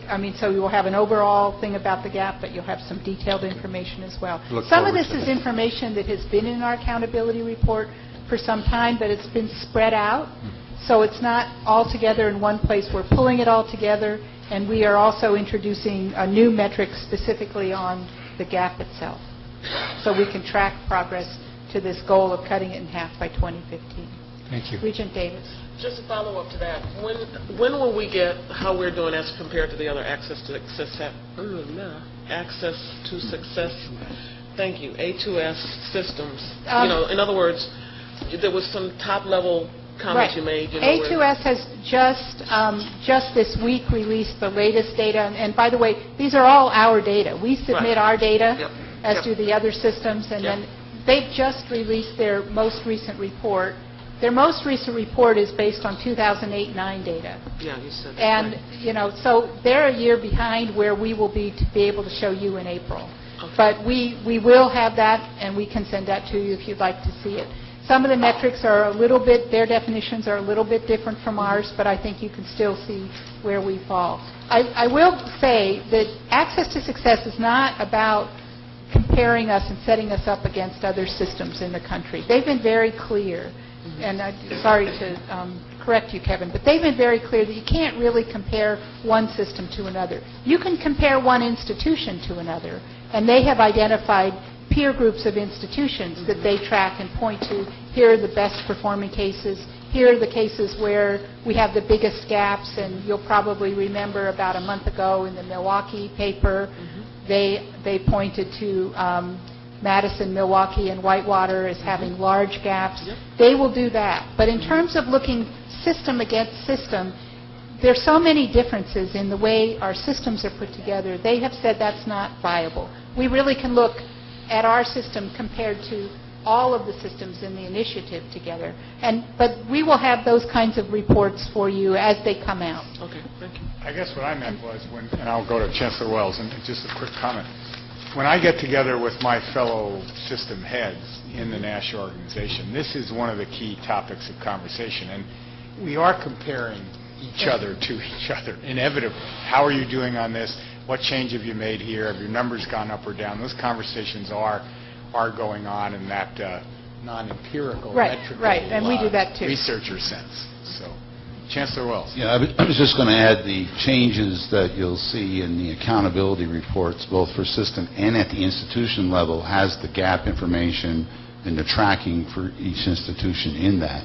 will have an overall thing about the gap, but you'll have some detailed information as well. Some of this is information that has been in our accountability report for some time, but it's been spread out. So it's not all together in one place. We're pulling it all together, and we are also introducing a new metric specifically on the gap itself. So we can track progress to this goal of cutting it in half by 2015. Thank you. Regent Davis. Just a follow-up to that. When will we get how we're doing as compared to the other access to success? Thank you. A2S systems. In other words, there was some top-level comments you made. A2S has just this week released the latest data, and by the way, these are all our data. We submit our data, as do the other systems, and then they've just released their most recent report. Their most recent report is based on 2008-9 data. Yeah, you said that. And, so they're a year behind where we will be to be able to show you in April. Okay. But we will have that, and we can send that to you if you'd like to see it. Some of the metrics are a little bit, their definitions are a little bit different from ours, but I think you can still see where we fall. I will say that Access to Success is not about comparing us and setting us up against other systems in the country. They've been very clear. And I'm sorry to correct you, Kevin, but they've been very clear that you can't really compare one system to another. You can compare one institution to another, and they have identified peer groups of institutions that they track and point to. Here are the best performing cases. Here are the cases where we have the biggest gaps, and you'll probably remember about a month ago in the Milwaukee paper, they pointed to Madison, Milwaukee, and Whitewater as having large gaps. They will do that. But in terms of looking system against system, there's so many differences in the way our systems are put together. They have said that's not viable. We really can look at our system compared to all of the systems in the initiative together. But we will have those kinds of reports for you as they come out. Okay, thank you. I guess what I meant was, and I'll go to Chancellor Wells, and just a quick comment. When I get together with my fellow system heads in the national organization, this is one of the key topics of conversation, and we are comparing each other to each other, inevitably. How are you doing on this? What change have you made here? Have your numbers gone up or down? Those conversations are going on in that non-empirical, metrical, and we do that too. Researcher sense. So, Chancellor Wells. Yeah, I was just going to add the changes that you'll see in the accountability reports, both for system and at the institution level, has the gap information and the tracking for each institution in that.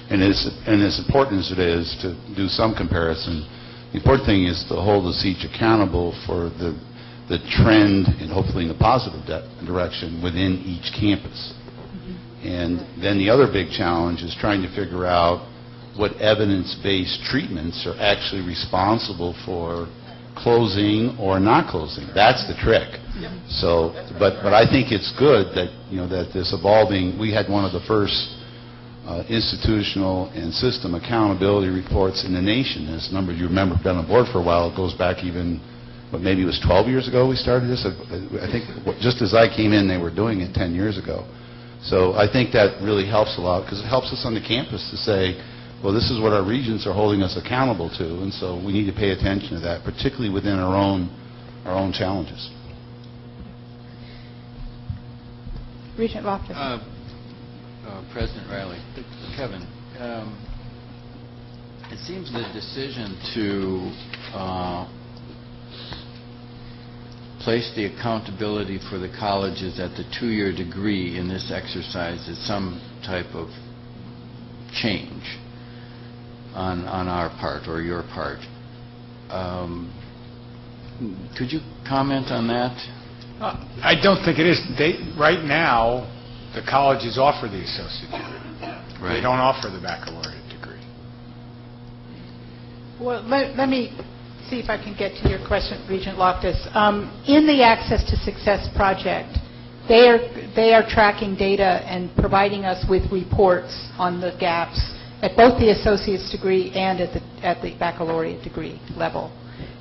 And as important as it is to do some comparison, the important thing is to hold us each accountable for the trend, and hopefully in a positive direction, within each campus. And then the other big challenge is trying to figure out what evidence-based treatments are actually responsible for closing or not closing. That's the trick. So, but I think it's good that that this evolving. We had one of the first institutional and system accountability reports in the nation. As a number of you remember, been on board for a while. It goes back even, maybe it was 12 years ago we started this. I think just as I came in, they were doing it 10 years ago. So I think that really helps a lot because it helps us on the campus to say, well, this is what our regents are holding us accountable to, and so we need to pay attention to that, particularly within our own challenges. Regent Loftus. President Riley, Kevin, it seems the decision to place the accountability for the colleges at the 2-year degree in this exercise is some type of change on our part or your part. Could you comment on that? I don't think it is. Right now, the colleges offer the associate degree. Right. They don't offer the baccalaureate degree. Well, let me see if I can get to your question, Regent Loftus. In the Access to Success project, they are tracking data and providing us with reports on the gaps at both the associate's degree and at the baccalaureate degree level.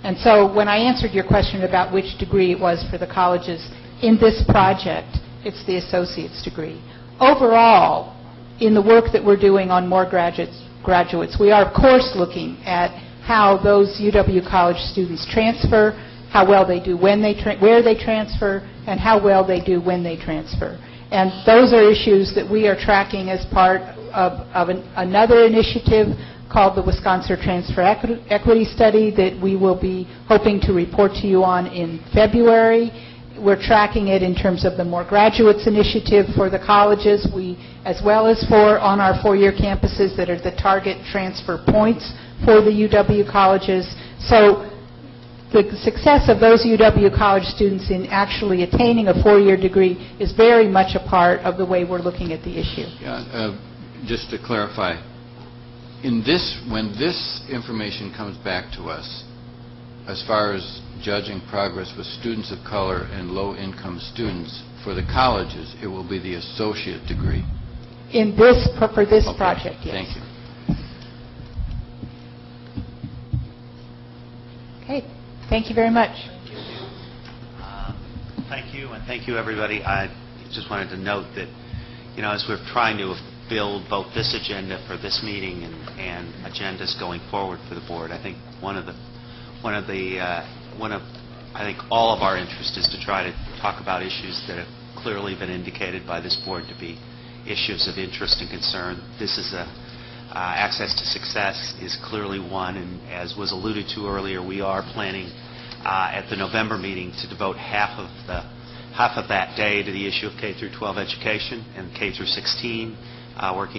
And so when I answered your question about which degree it was for the colleges, in this project, it's the associate's degree. Overall, in the work that we're doing on more graduates, we are, of course, looking at how those UW college students transfer, how well they do when where they transfer, and how well they do when they transfer. And those are issues that we are tracking as part of another initiative called the Wisconsin Transfer Equity Study that we will be hoping to report to you on in February. We're tracking it in terms of the More Graduates Initiative for the colleges, as well as on our four-year campuses that are the target transfer points for the UW colleges. So the success of those UW college students in actually attaining a four-year degree is very much a part of the way we're looking at the issue. Yeah, just to clarify, when this information comes back to us, as far as judging progress with students of color and low-income students, for the colleges, it will be the associate degree. For this project, yes. Thank you. Okay. Thank you very much. Thank you, and thank you, everybody. I just wanted to note that, as we're trying to build both this agenda for this meeting and agendas going forward for the board, I think I think all of our interest is to try to talk about issues that have clearly been indicated by this board to be issues of interest and concern. This is access to success is clearly one, and as was alluded to earlier, we are planning at the November meeting to devote half of that day to the issue of K through 12 education and K through 16, working